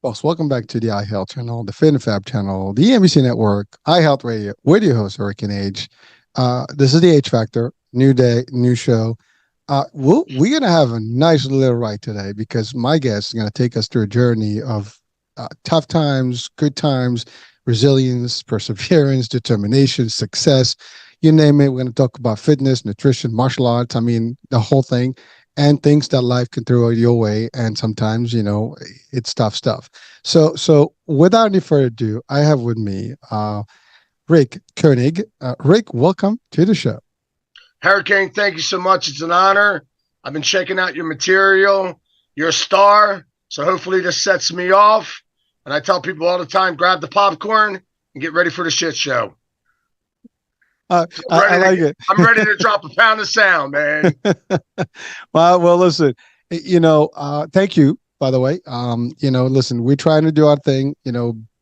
Folks, welcome back to the iHealth channel, the FitFab channel, the NBC network, iHealth Radio, with your host, Rick and Age. This is the H Factor, new day, new show. We're going to have a nice little ride today because my guest is going to take us through a journey of tough times, good times, resilience, perseverance, determination, success, you name it. We're going to talk about fitness, nutrition, martial arts. I mean, the whole thing, and things that life can throw your way. And sometimes, it's tough stuff. So without any further ado, I have with me Rick Koenig. Rick, welcome to the show. Hurricane, thank you so much. It's an honor. I've been checking out your material. You're a star. So hopefully this sets me off. And I tell people all the time, grab the popcorn and get ready for the shit show. I like it. I'm ready to drop a pound of sound, man. Well, listen, thank you, by the way. Listen, we're trying to do our thing,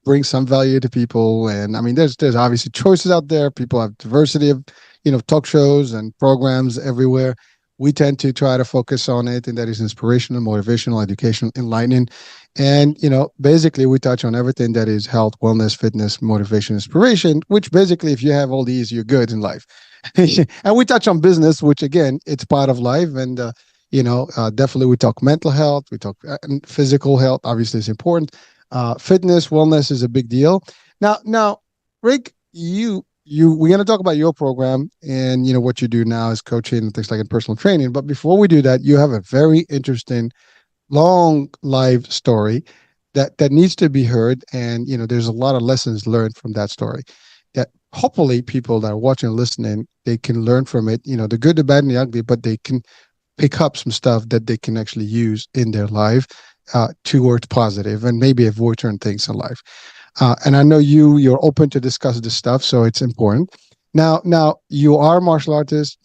bring some value to people. And I mean, there's obviously choices out there. People have diversity of, talk shows and programs everywhere. We tend to try to focus on it, and that is inspirational, motivational, educational, enlightening. And, basically we touch on everything that is health, wellness, fitness, motivation, inspiration, which basically if you have all these, you're good in life. And we touch on business, which again, it's part of life. And, definitely we talk mental health, we talk physical health, obviously it's important. Fitness, wellness is a big deal. Now, Rick, we're going to talk about your program and, what you do now is coaching and things like in personal training. But before we do that, you have a very interesting, long life story that needs to be heard. And, there's a lot of lessons learned from that story that hopefully people that are watching and listening, they can learn from it, the good, the bad, and the ugly, but they can pick up some stuff that they can actually use in their life towards positive and maybe avoid certain things in life. And I know you're open to discuss this stuff, so it's important. Now you are a martial artist,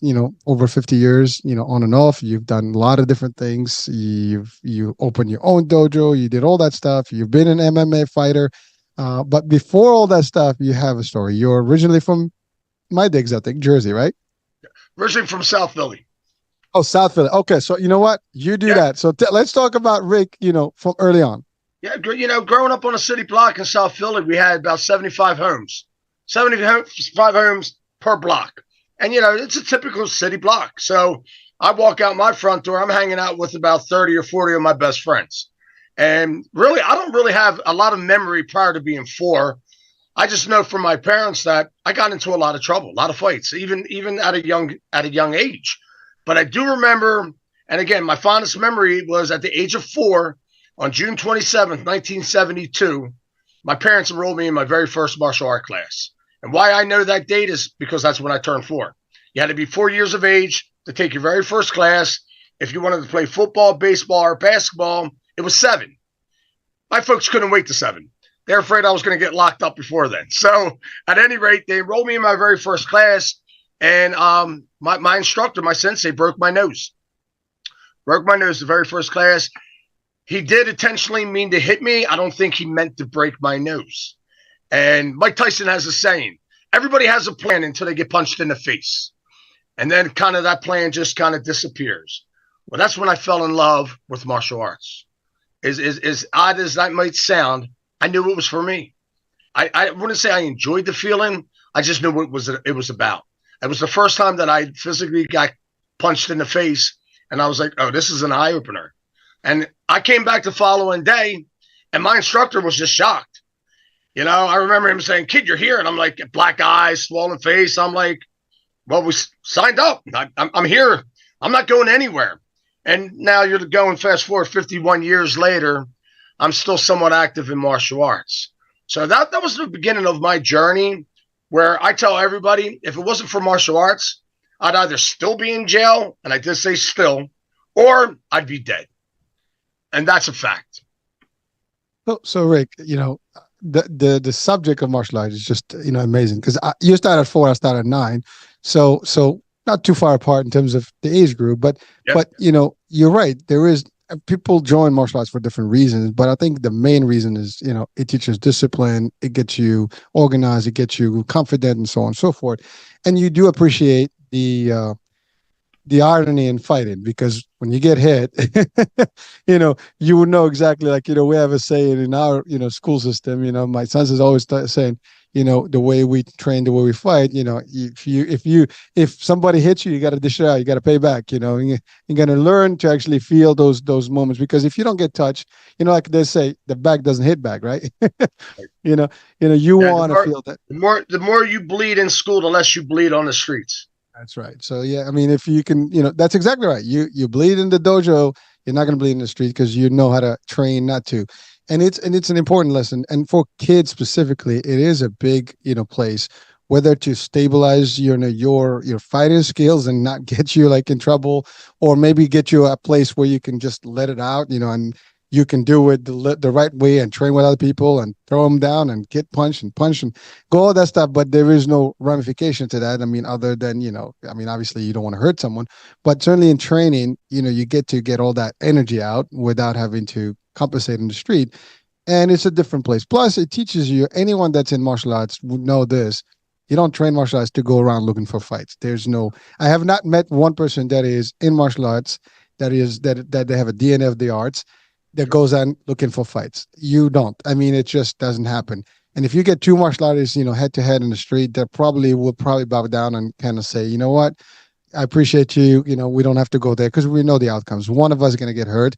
over 50 years, on and off. You've done a lot of different things. You opened your own dojo. You did all that stuff. You've been an MMA fighter. But before all that stuff, you have a story. You're originally from my digs, I think, Jersey, right? Originally from South Philly. Oh, South Philly. Okay, so you know what? You do that. So let's talk about Rick, from early on. Yeah, growing up on a city block in South Philly, we had about 75 homes. 75 homes per block. And, it's a typical city block. So I walk out my front door, I'm hanging out with about 30 or 40 of my best friends. And really, I don't really have a lot of memory prior to being 4. I just know from my parents that I got into a lot of trouble, a lot of fights, even at a young age. But I do remember, and again, my fondest memory was at the age of 4, on June 27th, 1972, my parents enrolled me in my very first martial art class. And why I know that date is because that's when I turned 4. You had to be 4 years of age to take your very first class. If you wanted to play football, baseball, or basketball, it was 7. My folks couldn't wait to 7. They're afraid I was going to get locked up before then. So at any rate, they enrolled me in my very first class. And my instructor, my sensei, broke my nose. Broke my nose the very first class. He did intentionally mean to hit me. I don't think he meant to break my nose. And Mike Tyson has a saying, everybody has a plan until they get punched in the face. And then kind of that plan just kind of disappears. Well, that's when I fell in love with martial arts. As odd as that might sound, I knew it was for me. I wouldn't say I enjoyed the feeling. I just knew what it was about. It was the first time that I physically got punched in the face. And I was like, oh, this is an eye-opener. And I came back the following day, and my instructor was just shocked. I remember him saying, kid, you're here. And I'm like, black eyes, swollen face. I'm like, well, we signed up. I'm here. I'm not going anywhere. And now you're going fast forward 51 years later, I'm still somewhat active in martial arts. So that was the beginning of my journey, where I tell everybody, if it wasn't for martial arts, I'd either still be in jail, and I did say still, or I'd be dead. And that's a fact. So Rick, the subject of martial arts is just, amazing, because you started at 4, I started at 9. So not too far apart in terms of the age group, but you're right. There is people join martial arts for different reasons, but I think the main reason is, it teaches discipline, it gets you organized, it gets you confident, and so on and so forth. And you do appreciate the the irony in fighting, because when you get hit, you would know exactly, like, we have a saying in our, school system, my sons is always saying, the way we train, the way we fight, if somebody hits you, you got to dish it out, you got to pay back, you're going to learn to actually feel those moments, because if you don't get touched, like they say, the back doesn't hit back, right? you know, you Yeah, want to feel that. the more you bleed in school, the less you bleed on the streets. That's right. So yeah, I mean, if you can, that's exactly right. You bleed in the dojo, you're not going to bleed in the street, because you know how to train not to. And it's an important lesson. And for kids specifically, it is a big, place, whether to stabilize your fighting skills and not get you like in trouble, or maybe get you a place where you can just let it out, and you can do it the right way and train with other people and throw them down and get punched and punch and go all that stuff. But there is no ramification to that. I mean, other than, I mean, obviously you don't want to hurt someone, but certainly in training, you get all that energy out without having to compensate in the street. And it's a different place. Plus, it teaches you, anyone that's in martial arts would know this. You don't train martial arts to go around looking for fights. I have not met one person that is in martial arts that they have a DNA of the arts that goes on looking for fights. You don't. I mean, it just doesn't happen. And if you get two martial artists, head to head in the street, they will probably bow down and kind of say, you know what, I appreciate you. We don't have to go there, because we know the outcomes. One of us is going to get hurt,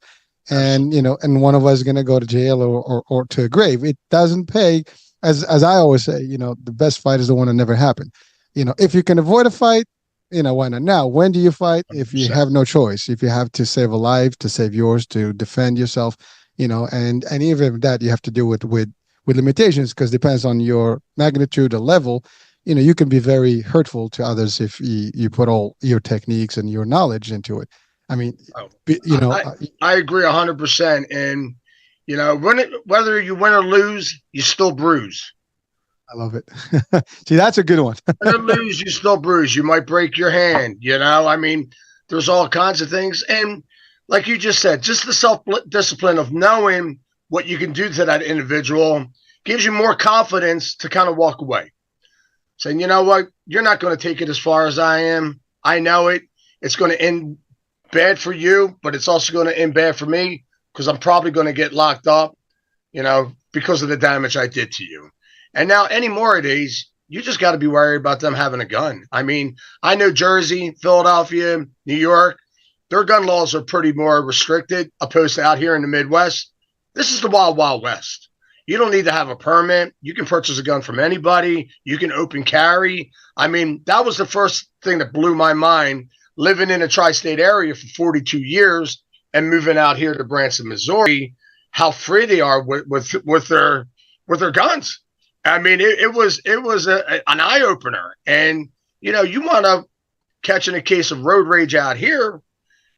and and one of us is going to go to jail, or to a grave. It doesn't pay. As I always say, the best fight is the one that never happened. If you can avoid a fight, why not? Now, when do you fight? If you have no choice, if you have to save a life, to save yours, to defend yourself, and even that you have to do with limitations, because depends on your magnitude or level. You can be very hurtful to others if you put all your techniques and your knowledge into it. I mean, Oh, you know, I agree 100%. And whether you win or lose, you still bruise. I love it. See, that's a good one. Win or lose, you still bruise. You might break your hand. I mean, there's all kinds of things. And like you just said, just the self discipline of knowing what you can do to that individual gives you more confidence to kind of walk away. Saying, you know what, you're not going to take it as far as I am. I know it. It's going to end bad for you, but it's also going to end bad for me, because I'm probably going to get locked up, because of the damage I did to you. And now any more of these, you just got to be worried about them having a gun. I mean, I know Jersey, Philadelphia, New York, their gun laws are pretty more restricted opposed to out here in the Midwest. This is the wild, wild West. You don't need to have a permit. You can purchase a gun from anybody. You can open carry. I mean, that was the first thing that blew my mind, living in a tri-state area for 42 years and moving out here to Branson, Missouri, how free they are with their guns. I mean, it was an eye opener. And you want to catching a case of road rage out here.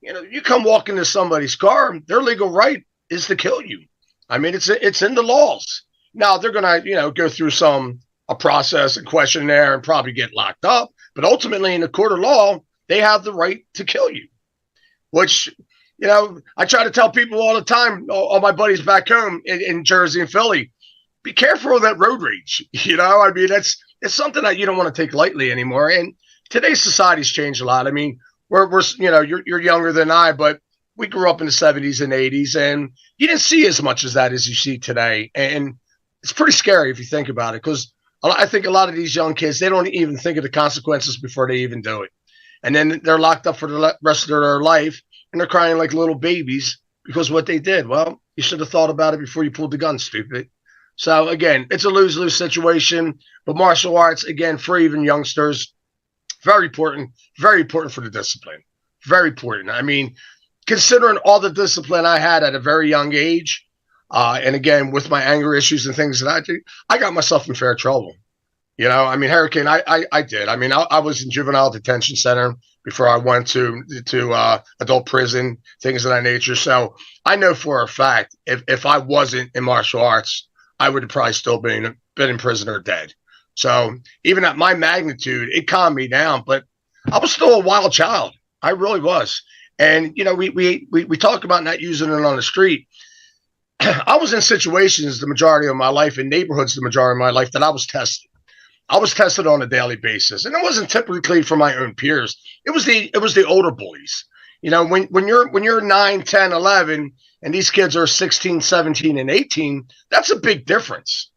You come walk into somebody's car, their legal right is to kill you. I mean, it's in the laws. Now they're gonna go through a process and questionnaire and probably get locked up. But ultimately, in the court of law, they have the right to kill you. Which I try to tell people all the time, all my buddies back home in Jersey and Philly, be careful of that road rage. I mean, it's something that you don't want to take lightly anymore. And today's society's changed a lot. I mean, we're you're younger than I, but we grew up in the 70s and 80s, and you didn't see as much as that as you see today. And it's pretty scary if you think about it, because I think a lot of these young kids, they don't even think of the consequences before they even do it. And then they're locked up for the rest of their life, and they're crying like little babies because what they did. Well, you should have thought about it before you pulled the gun, stupid. So, again, it's a lose-lose situation. But martial arts, again, for even youngsters, very important for the discipline. Very important. I mean, considering all the discipline I had at a very young age, and again, with my anger issues and things that I do, I got myself in fair trouble. I mean, Hurricane, I did. I mean, I was in juvenile detention center before I went to adult prison, things of that nature. So I know for a fact, if I wasn't in martial arts, I would have probably still been in prison or dead. So even at my magnitude, it calmed me down, but I was still a wild child. I really was. And, we talk about not using it on the street. I was in situations the majority of my life, in neighborhoods the majority of my life, that I was tested. I was tested on a daily basis, and it wasn't typically for my own peers. It was the older bullies. When you're 9, 10, 11, and these kids are 16, 17, and 18, that's a big difference.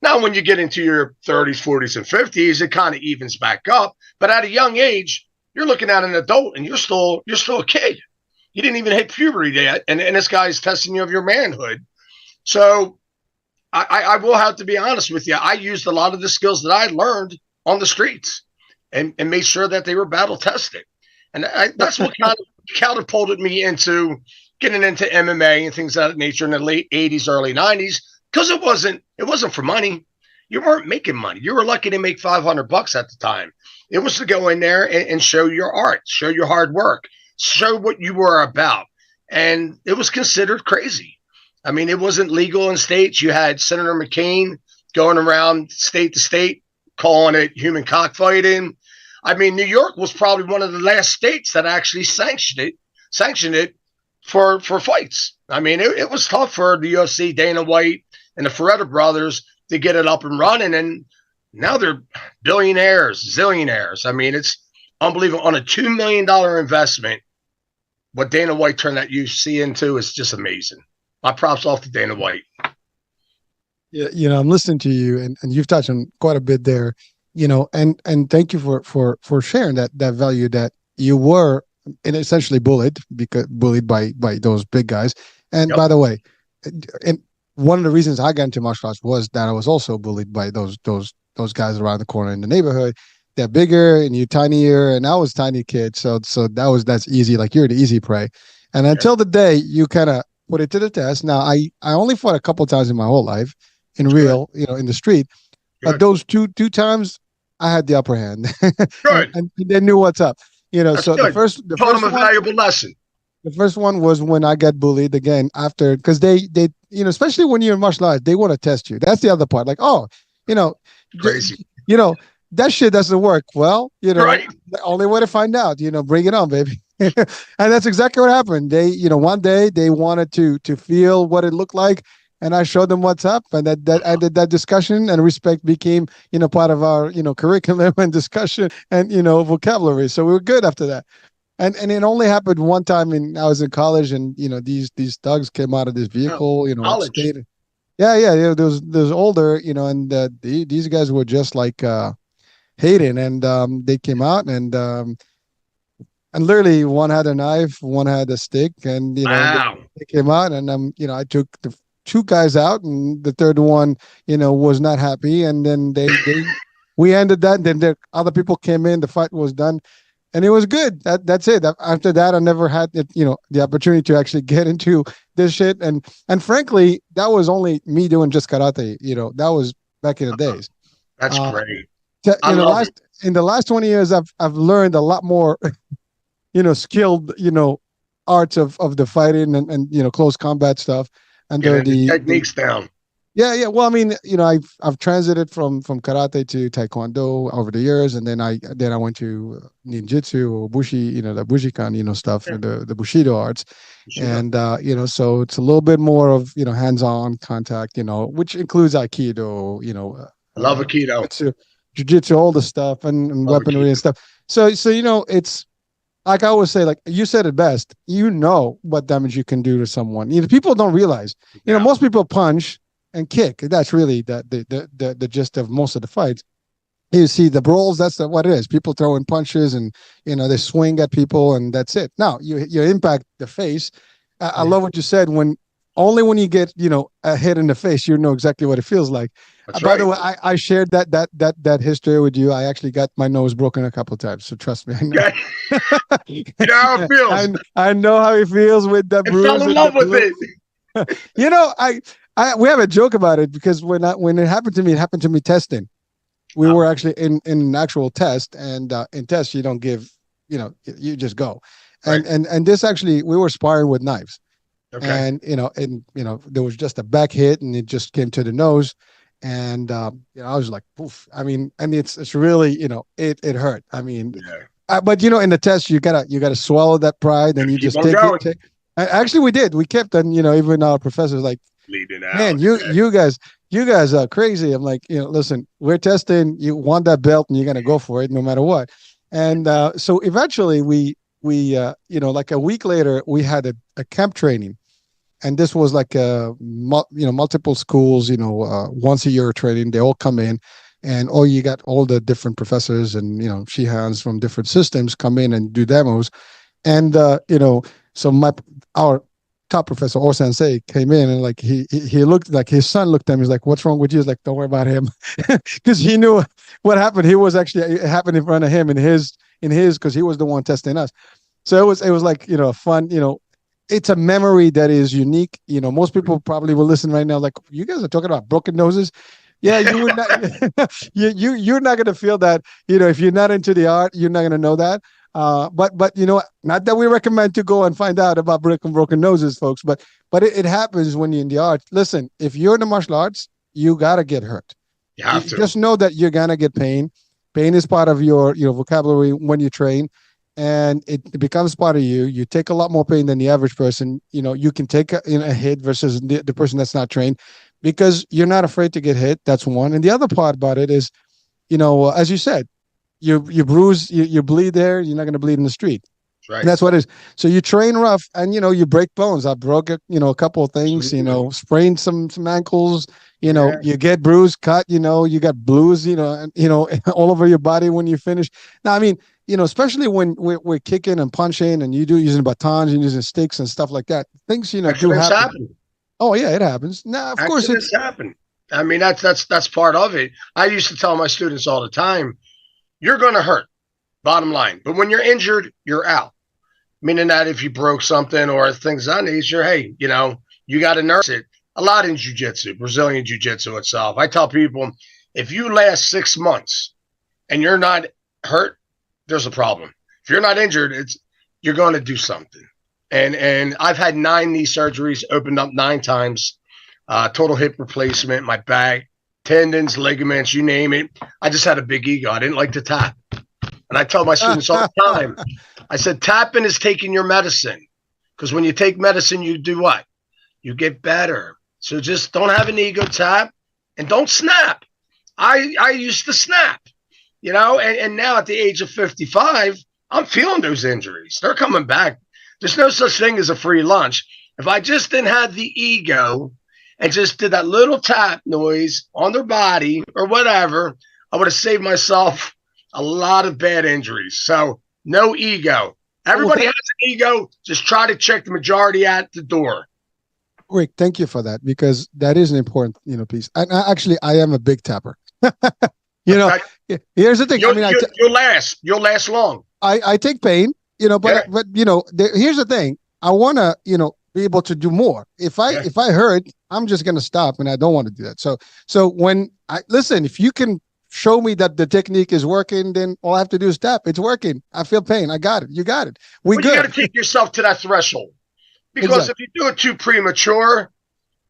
Now, when you get into your 30s, 40s, and 50s, it kind of evens back up. But at a young age, you're looking at an adult, and you're still a kid. You didn't even hit puberty yet, and this guy's testing you of your manhood. So I will have to be honest with you. I used a lot of the skills that I learned on the streets and made sure that they were battle tested. And that's what kind of catapulted me into getting into MMA and things of that nature in the late 80s, early 90s, because it wasn't for money. You weren't making money. You were lucky to make $500 at the time. It was to go in there and show your art, show your hard work, show what you were about. And it was considered crazy. I mean, it wasn't legal in states. You had Senator McCain going around state to state calling it human cockfighting. I mean, New York was probably one of the last states that actually sanctioned it for fights. I mean, it was tough for the UFC, Dana White, and the Ferretta brothers to get it up and running. And now they're billionaires, zillionaires. I mean, it's unbelievable. On a $2 million investment, what Dana White turned that UFC into is just amazing. My props off to Dana White. Yeah, I'm listening to you, and you've touched on quite a bit there. And thank you for sharing that value that you were essentially bullied by those big guys. And Yep. by the way, and one of the reasons I got into martial arts was that I was also bullied by those guys around the corner in the neighborhood. They're bigger and you're tinier, and I was a tiny kid, so that's easy. Like, you're the easy prey. And until the day you kind of put it to the test. Now, I only fought a couple times in my whole life in real, in the street. But Good. those two times, I had the upper hand, Good. and they knew what's up. That's So good. the first Taught them a one, valuable lesson. the first one was when I got bullied again after, because they especially when you're in martial arts, they want to test you. That's the other part. Like, oh, you know, Crazy. you know that shit doesn't work. Well, Right. the only way to find out, bring it on, baby. And that's exactly what happened. They, one day they wanted to feel what it looked like, and I showed them what's up, and that ended that discussion, and respect became, part of our, curriculum and discussion and, vocabulary. So we were good after that. And it only happened one time I was in college, and, these thugs came out of this vehicle, College. stayed. Yeah. There's older, and these guys were just like Hayden, and they came out, and literally one had a knife, one had a stick, and Wow. they came out, and I took the two guys out, and the third one, was not happy, and then we ended that. And then the other people came in, the fight was done, and it was good. That's it. After that, I never had the opportunity to actually get into this shit, and frankly, that was only me doing just karate. That was back in the days. That's great. In the last 20 years, I've learned a lot more, skilled, arts of the fighting and close combat stuff. And the techniques down. Yeah. Well, I mean, I've transited from karate to taekwondo over the years, and then I went to ninjutsu or bushi, the bushikan, stuff, and the bushido arts, and so it's a little bit more of hands-on contact, which includes aikido, I love aikido, jiu-jitsu, all the stuff, and weaponry and stuff. So it's like I always say, like you said it best, what damage you can do to someone. People don't realize, most people punch and kick. That's really the gist of most of the fights. You see the brawls, that's what it is. People throwing punches, and they swing at people, and that's it. Now you impact the face. I love what you said, when you get a hit in the face, you know exactly what it feels like. By the way, I shared that history with you. I actually got my nose broken a couple of times, so trust me. I know. You know how it feels. I know how it feels with that bruise. I fell in love with it. We have a joke about it, because when it happened to me testing. We were actually in an actual test, and in tests you don't give, you just go, and this actually, we were sparring with knives, and there was just a back hit, and it just came to the nose, and I was like, poof. I mean, and it's really, it hurt. I mean, but in the test you gotta swallow that pride, and you just take it. Actually, we did. We kept, and even our professors like, man, you guys, you guys are crazy. I'm like, listen, we're testing. You want that belt, and you're gonna go for it no matter what. And so eventually, like a week later, we had a camp training, and this was like multiple schools, once a year training. They all come in, and you got all the different professors and shehans from different systems come in and do demos. And so our top professor or sensei came in, and like he looked, like his son looked at him. He's like, "What's wrong with you?" He's like, "Don't worry about him," because he knew what happened. He was actually, it happened in front of him in his because he was the one testing us. So it was like fun. It's a memory that is unique. Most people probably will listen right now, like, you guys are talking about broken noses. Yeah, you would not. You're not gonna feel that. If you're not into the art, you're not gonna know that. But not that we recommend to go and find out about broken noses, folks. But it happens when you're in the art. Listen, if you're in the martial arts, you gotta get hurt. You You have to. just know that you're gonna get pain. Pain is part of your vocabulary when you train, and it becomes part of you. You take a lot more pain than the average person. You can take a hit versus the person that's not trained, because you're not afraid to get hit. That's one. And the other part about it is, as you said, you bruise, you bleed there. You're not going to bleed in the street. Right. And that's what it is. So you train rough, and you break bones. I broke a couple of things. Sprained some ankles. Yeah. You get bruised, cut. You got blues. And all over your body when you finish. Now, I mean, especially when we're kicking and punching, and you do using batons and using sticks and stuff like that. Things do Accidents happen. happen. Oh yeah, it happens. Now, of course, Accidents happen. I mean, that's part of it. I used to tell my students all the time, you're going to hurt, bottom line. But when you're injured, you're out. Meaning that if you broke something or things of that nature, hey, you got to nurse it. A lot in jiu-jitsu, Brazilian jiu-jitsu itself. I tell people, if you last 6 months and you're not hurt, there's a problem. If you're not injured, you're going to do something. And I've had 9 knee surgeries, opened up 9 times, total hip replacement, my back, tendons, ligaments, you name it. I just had a big ego. I didn't like to tap. And I tell my students all the time, I said, tapping is taking your medicine. Because when you take medicine, you do what? You get better. So just don't have an ego, tap, and don't snap. I used to snap, and now at the age of 55, I'm feeling those injuries. They're coming back. There's no such thing as a free lunch. If I just didn't have the ego and just did that little tap noise on their body or whatever, I would have saved myself a lot of bad injuries. So no ego. Everybody has an ego. Just try to check the majority at the door. Rick, thank you for that, because that is an important, piece. And I am a big tapper. Okay. Here's the thing. You'll last long. I take pain, but here's the thing. I want to, be able to do more. If I hurt, I'm just going to stop, and I don't want to do that. So when if you can show me that the technique is working, then all I have to do is tap. It's working. I feel pain. I got it. You got it. You got to take yourself to that threshold. Because if you do it too premature,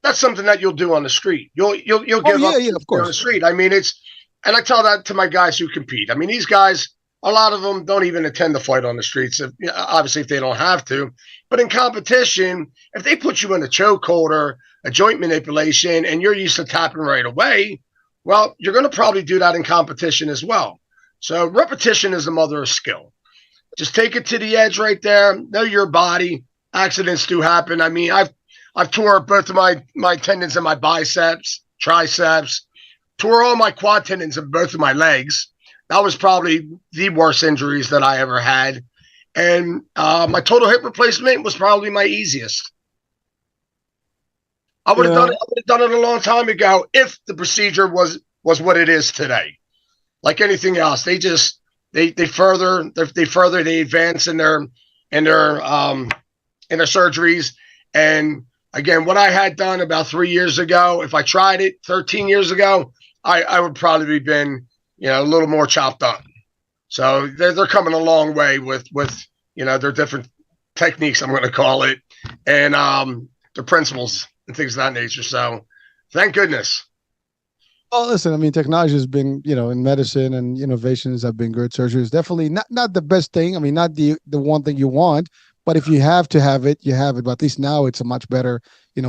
that's something that you'll do on the street. You'll give up of course. On the street. I mean, and I tell that to my guys who compete. I mean, these guys, a lot of them don't even attend the fight on the streets, obviously if they don't have to. But in competition, if they put you in a chokehold or a joint manipulation and you're used to tapping right away, well, you're going to probably do that in competition as well. So repetition is the mother of skill. Just take it to the edge right there. Know your body. Accidents do happen. I mean, I've tore both of my tendons in my biceps, triceps, tore all my quad tendons in both of my legs. That was probably the worst injuries that I ever had. And my total hip replacement was probably my easiest. I would have done it a long time ago if the procedure was what it is today. Like anything else, they advance in their surgeries. And again, what I had done about 3 years ago, if I tried it 13 years ago, I would probably have been, a little more chopped up. So they're coming a long way with their different techniques, I'm going to call it, and their principles and things of that nature. So thank goodness. Well, listen, I mean, technology has been, in medicine, and innovations have been good. Surgery is definitely not the best thing. I mean, not the one thing you want, But if you have to have it, you have it. But at least now it's a much better,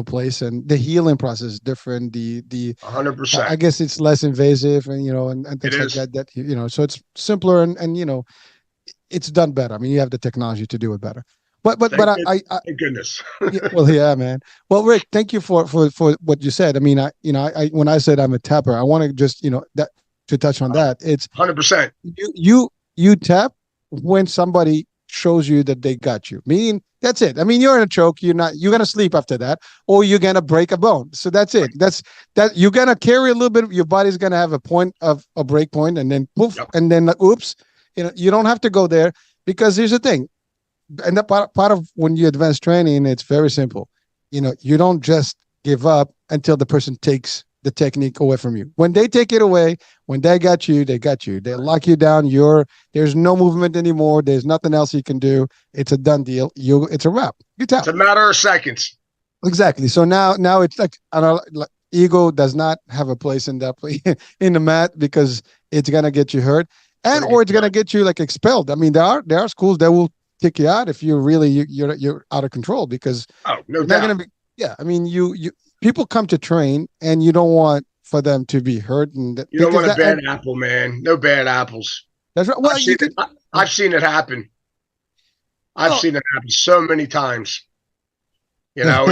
place, and the healing process is different. The 100%. I guess it's less invasive, and and It things like is. that. So it's simpler, and it's done better. I mean, you have the technology to do it better. But Thank, good- thank goodness. yeah, well, yeah, man. Well, Rick, thank you for what you said. I mean, I when I said I'm a tapper, I want to just that to touch on that. It's 100%. you tap when somebody shows you that they got you. Meaning that's it. I mean, you're in a choke. You're gonna sleep after that, or you're gonna break a bone. So that's it. That you're gonna carry a little bit. Your body's gonna have a point of a break point, and then poof, Yep. and then oops. You don't have to go there because here's the thing, and the part of when you advance training, it's very simple. You don't just give up until the person takes the technique away from you. When they take it away, when they got you, they got you. They lock you down. There's no movement anymore. There's nothing else you can do. It's a done deal. It's a wrap. You It's tap. a matter of seconds. Exactly. So now it's like, I don't know, like ego does not have a place in that play in the mat because it's gonna get you hurt, and Gonna get or it's gonna get you like expelled. I mean, there are schools that will kick you out if you're out of control because Oh, no you're not doubt. gonna be. Yeah, I mean, you people come to train, and you don't want for them to be hurt, You don't because want a that, bad and apple, man. No bad apples. that's right. I've Well, you seen it. could. I've seen it happen. I've Well, seen it happen so many times. You know,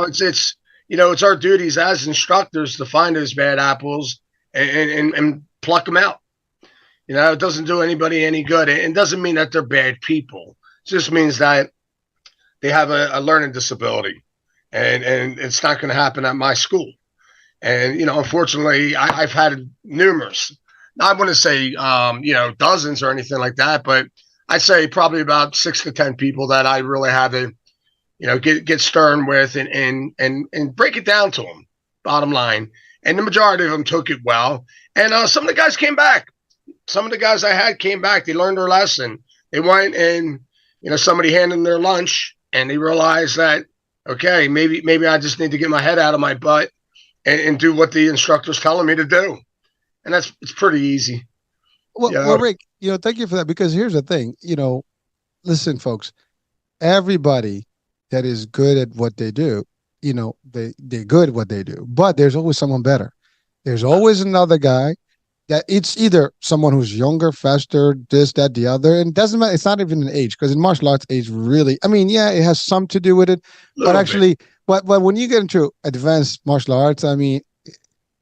it's our duties as instructors to find those bad apples and pluck them out. It doesn't do anybody any good. It doesn't mean that they're bad people. It just means that they have a learning disability, and it's not going to happen at my school. And unfortunately, I've had numerous. I wouldn't say dozens or anything like that, but I'd say probably about 6 to 10 people that I really had to get stern with and break it down to them. Bottom line, and the majority of them took it well, and some of the guys came back. Some of the guys I had came back. They learned their lesson. They went and somebody handed them their lunch, and they realized that okay, maybe I just need to get my head out of my butt and do what the instructor's telling me to do, and it's pretty easy. well, Rick, thank you for that because here's the thing. Listen, folks, everybody that is good at what they do, they're good at what they do, but there's always someone better. There's always another guy that it's either someone who's younger, faster, this, that, the other, and it doesn't matter. It's not even an age because in martial arts, age really. I mean, yeah, it has some to do with it, but Little bit. actually, but when you get into advanced martial arts, I mean,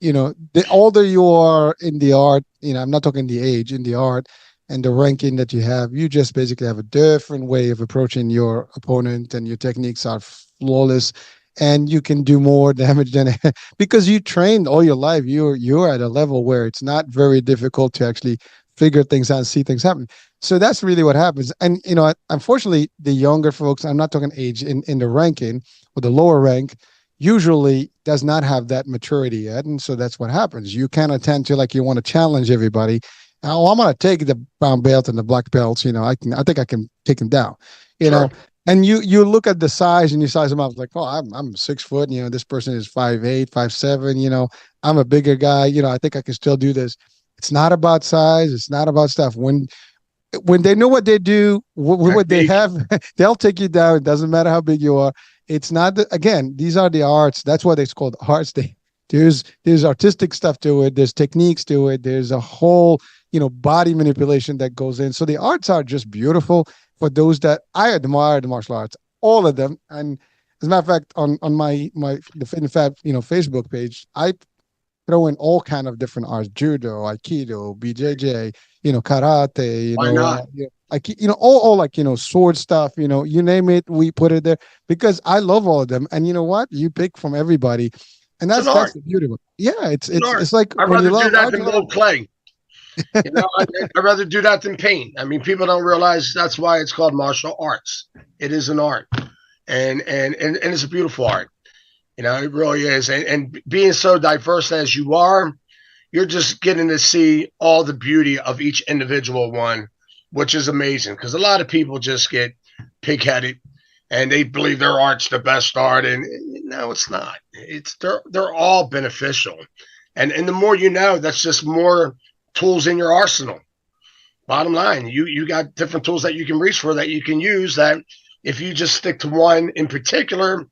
the older you are in the art, I'm not talking the age in the art and the ranking that you have, you just basically have a different way of approaching your opponent, and your techniques are flawless, and you can do more damage than because you trained all your life. You're at a level where it's not very difficult to actually figure things out and see things happen. So that's really what happens. And unfortunately, the younger folks, I'm not talking age in the ranking or the lower rank, usually does not have that maturity yet. And so that's what happens. You kind of tend to like you want to challenge everybody. Oh, I'm gonna take the brown belt and the black belts. I think I can take them down. You know, Sure. and you look at the size and you size them up like, oh, I'm 6 foot. This person is 5'8", 5'7". I'm a bigger guy. I think I can still do this. It's not about size. It's not about stuff. When they know what they do, what they Technique. have, they'll take you down. It doesn't matter how big you are. It's not again, these are the arts. That's why it's called arts. There's artistic stuff to it. There's techniques to it. There's a whole, body manipulation that goes in. So the arts are just beautiful for those that I admire the martial arts, all of them. And as a matter of fact, on the Fit and Fab, Facebook page, I throw in all kind of different arts: judo, aikido, BJJ, karate, Why not? all like sword stuff, you name it, we put it there because I love all of them. And you know what? You pick from everybody, and It's an that's art. the beauty of it. Yeah, it's It's an it's art. it's like I'd when you rather do love that art, than build clay. I'd rather do that than paint. I mean, people don't realize that's why it's called martial arts. It is an art, and it's a beautiful art. It really is. And being so diverse as you are, you're just getting to see all the beauty of each individual one, which is amazing. Because a lot of people just get pig-headed and they believe their art's the best art, and no, it's not. They're all beneficial, and the more you know, that's just more tools in your arsenal. Bottom line, you got different tools that you can reach for that you can use that if you just stick to one in particular,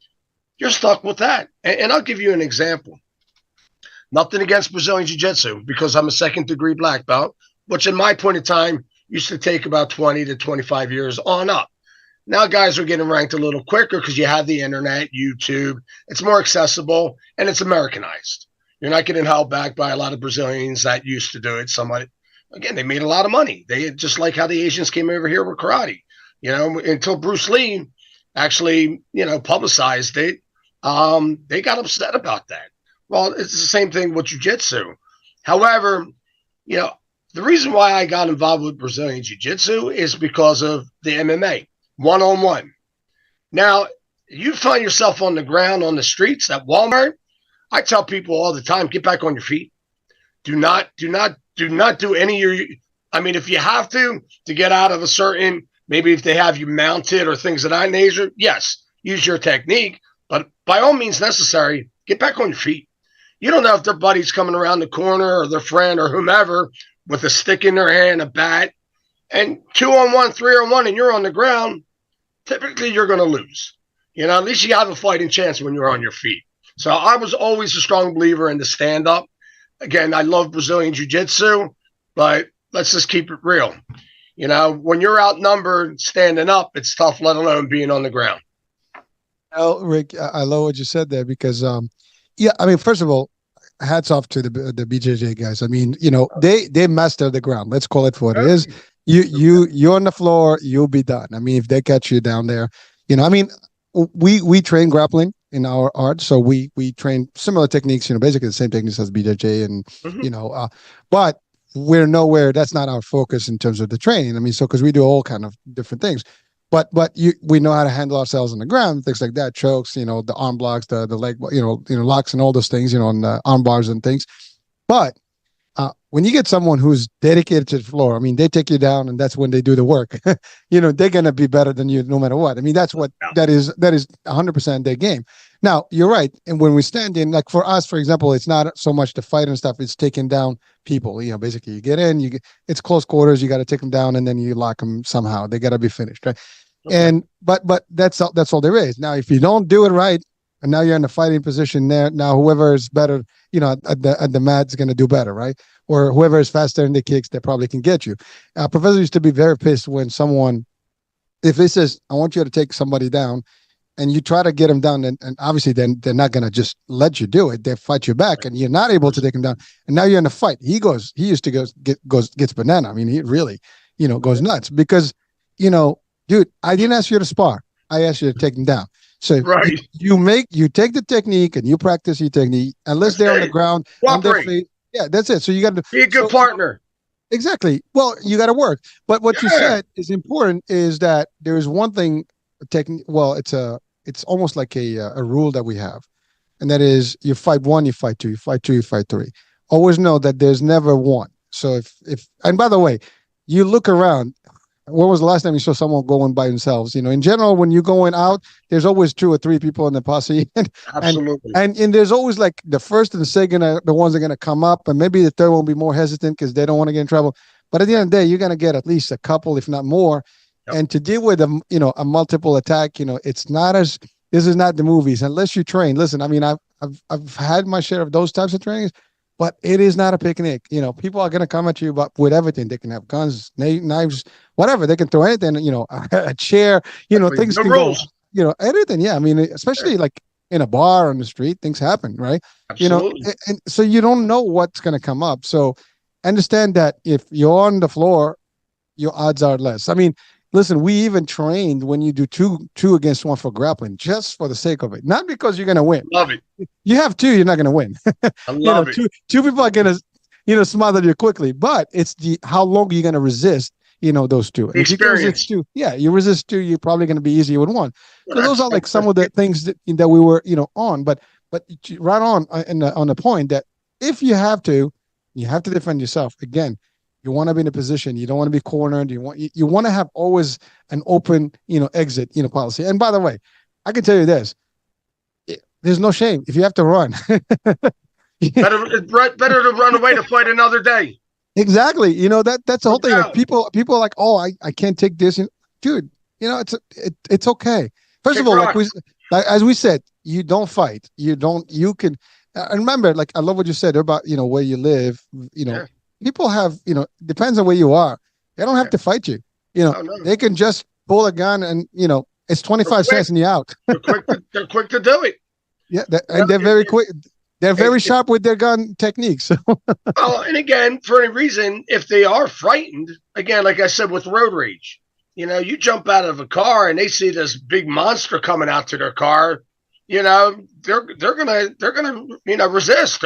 you're stuck with that. And I'll give you an example. Nothing against Brazilian Jiu Jitsu because I'm a second degree black belt, which in my point of time used to take about 20 to 25 years on up. Now guys are getting ranked a little quicker because you have the internet, YouTube. It's more accessible and it's Americanized. You're not getting held back by a lot of Brazilians that used to do it. Somebody, again, they made a lot of money. They just like how the Asians came over here with karate. Until Bruce Lee actually, publicized it, they got upset about that. Well, it's the same thing with jiu-jitsu. However, the reason why I got involved with Brazilian jiu-jitsu is because of the MMA, one-on-one. Now, you find yourself on the ground, on the streets at Walmart, I tell people all the time, get back on your feet. Do not do any of your, if you have to get out of a certain, maybe if they have you mounted or things of that nature, yes, use your technique, but by all means necessary, get back on your feet. You don't know if their buddy's coming around the corner or their friend or whomever with a stick in their hand, a bat, and 2-on-1, 3-on-1, and you're on the ground. Typically, you're going to lose. At least you have a fighting chance when you're on your feet. So I was always a strong believer in the stand-up. Again, I love Brazilian Jiu-Jitsu, but let's just keep it real. When you're outnumbered, standing up, it's tough, let alone being on the ground. Well, Rick, I love what you said there because, first of all, hats off to the BJJ guys. They master the ground. Let's call it what it is. You're on the floor, you'll be done. If they catch you down there, we train grappling in our art, so we train similar techniques. Basically the same techniques as BJJ, and but we're nowhere. That's not our focus in terms of the training. Because we do all kind of different things. But we know how to handle ourselves on the ground, things like that, chokes, the arm blocks, the leg, locks and all those things, and the arm bars and things. But when you get someone who's dedicated to the floor, they take you down, and that's when they do the work. They're gonna be better than you no matter what. That's what that is 100% their game. Now you're right, and when we stand in, like for us, for example, it's not so much the fight and stuff; it's taking down people. Basically you get in, it's close quarters, you got to take them down, and then you lock them somehow. They got to be finished, right? Okay. And but that's all there is. Now, if you don't do it right, and now you're in a fighting position there, now whoever is better, at the mat is going to do better, right? Or whoever is faster in the kicks, they probably can get you. Professor used to be very pissed when someone, if he says, "I want you to take somebody down," and you try to get them down, and obviously then they're not going to just let you do it. They fight you back, and you're not able to take them down. And now you're in a fight. He used to gets banana. He really, goes nuts because, dude, I didn't ask you to spar. I asked you to take them down. So right. you take the technique and you practice your technique, unless they're on the ground, on their feet. Yeah, that's it. So you got to be a good partner. Exactly. Well, you got to work. But what you said is important is that there is one thing, well, it's almost like a rule that we have. And that is you fight one, you fight two, you fight two, you fight three. Always know that there's never one. So if and by the way, you look around, when was the last time you saw someone going by themselves? In general, when you're going out, there's always 2 or 3 people in the posse. Absolutely. And there's always like the first and the second are the ones that are going to come up, and maybe the third one will be more hesitant because they don't want to get in trouble. But at the end of the day, you're going to get at least a couple, if not more. Yep. And to deal with a multiple attack, it's not this is not the movies unless you train. Listen, I've had my share of those types of trainings, but it is not a picnic. People are going to come at you with everything. They can have guns, knives, whatever. They can throw anything, a chair, things can go, anything. Yeah. Especially like in a bar on the street, things happen, right? Absolutely. And so you don't know what's going to come up. So understand that if you're on the floor, your odds are less. Listen, we even trained when you do two against one for grappling, just for the sake of it, not because you're going to win. Love it. You have 2, you're not going to win. I love it. Two people are going to, smother you quickly, but it's how long you're going to resist, those 2. The experience. If you you resist 2, you're probably going to be easier with 1. So those are like some of the things that we were, on, but right on the point that if you have to defend yourself. Again, you want to be in a position. You don't want to be cornered. You want to have always an open, exit, policy. And by the way, I can tell you this: there's no shame if you have to run. better to run away to fight another day. Exactly. That's the whole thing. Like people are like, oh, I can't take this. Dude, it's okay. First of Kick all, rocks. as we said, you don't fight. You can. And remember, like I love what you said about where you live. Yeah, People have depends on where you are. They don't have yeah. to fight you. Oh no, They can just pull a gun and it's twenty they're five quick. cents and you out. They're quick to do it. Yeah, You know, and they're very quick. They're very it, sharp with their gun techniques. well, and again, for any reason, if they are frightened, again, like I said with road rage, you jump out of a car and they see this big monster coming out to their car, they're gonna resist.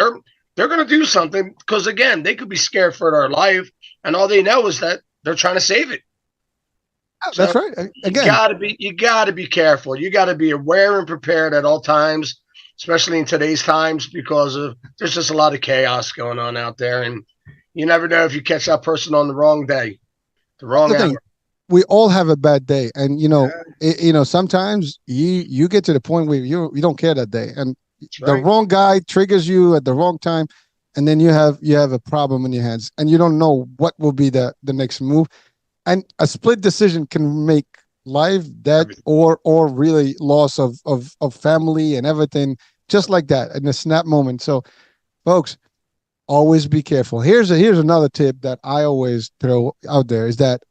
They're gonna do something because again, they could be scared for their life, and all they know is that they're trying to save it. That's So right. you Again, gotta be you gotta be careful. You gotta be aware and prepared at all times, especially in today's times, because there's just a lot of chaos going on out there, and you never know if you catch that person on the wrong day, the wrong the thing, hour. we all have a bad day, and Yeah, sometimes you get to the point where you don't care that day, and that's the right. wrong guy triggers you at the wrong time, and then you have a problem in your hands, and you don't know what will be the next move, and a split decision can make life, death, Everything. or really loss of family and everything, just like that in a snap moment. So, folks, always be careful. Here's another tip that I always throw out there is that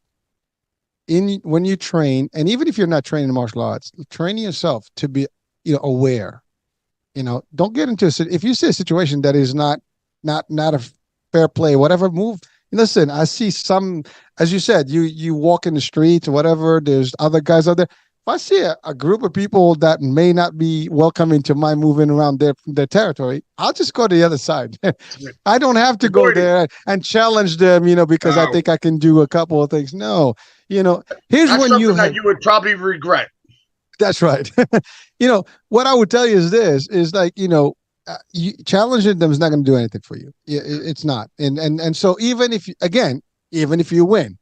in when you train, and even if you're not training martial arts, training yourself to be aware. Don't get into if you see a situation that is not a fair play, whatever move. Listen, I see some, as you said, you walk in the streets or whatever. There's other guys out there. If I see a group of people that may not be welcoming to my moving around their territory, I'll just go to the other side. I don't have to go Avoid it. there and challenge them, because I No, think I can do a couple of things. No, you know, here's that's when you something that have. you would probably regret. That's right. What I would tell you is this: is like challenging them is not going to do anything for you. It's not, and so even if you win,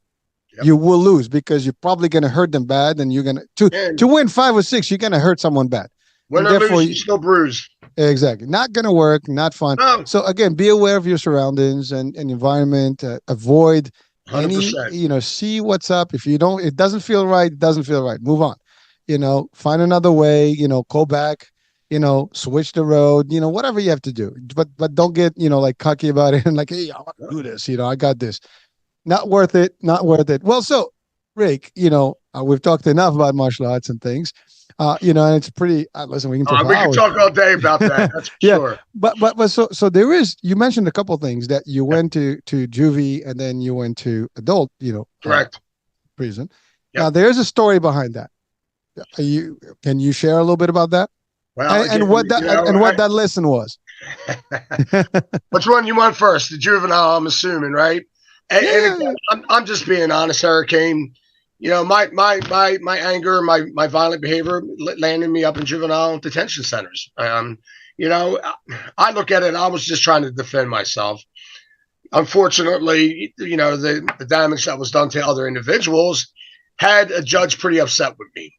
Yep. you will lose because you're probably going to hurt them bad, and you're going to And win 5 or 6, you're going to hurt someone bad, win and or therefore, lose, you still bruise. exactly, not going to work, not fun. No, So again, be aware of your surroundings and environment. Avoid 100%. see what's up. If you don't, it doesn't feel right. It doesn't feel right. Move on. Find another way. Go back. Switch the road. Whatever you have to do. But don't get like cocky about it and like, hey, I want to do this. I got this. Not worth it. Not worth it. Well, so Rick, we've talked enough about martial arts and things. And it's pretty. Listen, we can talk for We could hours. talk all day about that. That's for Yeah, sure. but so there is. You mentioned a couple of things that you went to juvie and then you went to adult, Correct. prison. Now Yep. there's a story behind that. Can you share a little bit about that Well, again, and what that lesson was? which one you want first? The juvenile, I'm assuming, right? And Yeah, again, I'm just being honest, Hurricane. My anger, my violent behavior landed me up in juvenile detention centers. You know, I look at it. I was just trying to defend myself. Unfortunately, the damage that was done to other individuals had a judge pretty upset with me.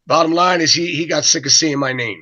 Bottom line is he got sick of seeing my name,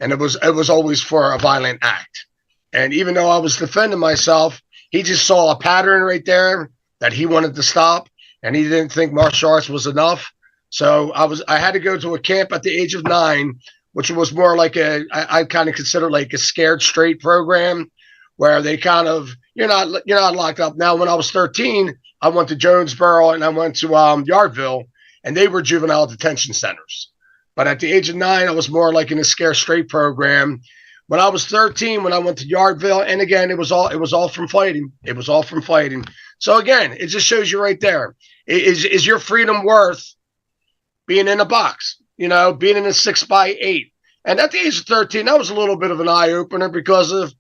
and it was always for a violent act. And even though I was defending myself, he just saw a pattern right there that he wanted to stop, and he didn't think martial arts was enough. So I had to go to a camp at the age of 9, which was more like I kind of consider like a scared straight program, where they kind of you're not locked up. Now, when I was 13, I went to Jonesboro and I went to Yardville, and they were juvenile detention centers. But at the age of 9, I was more like in a scare straight program. When I was 13, when I went to Yardville, and again, it was all from fighting. It was all from fighting. So again, it just shows you right there. Is your freedom worth being in a box? Being in a 6x8. And at the age of 13, that was a little bit of an eye opener because of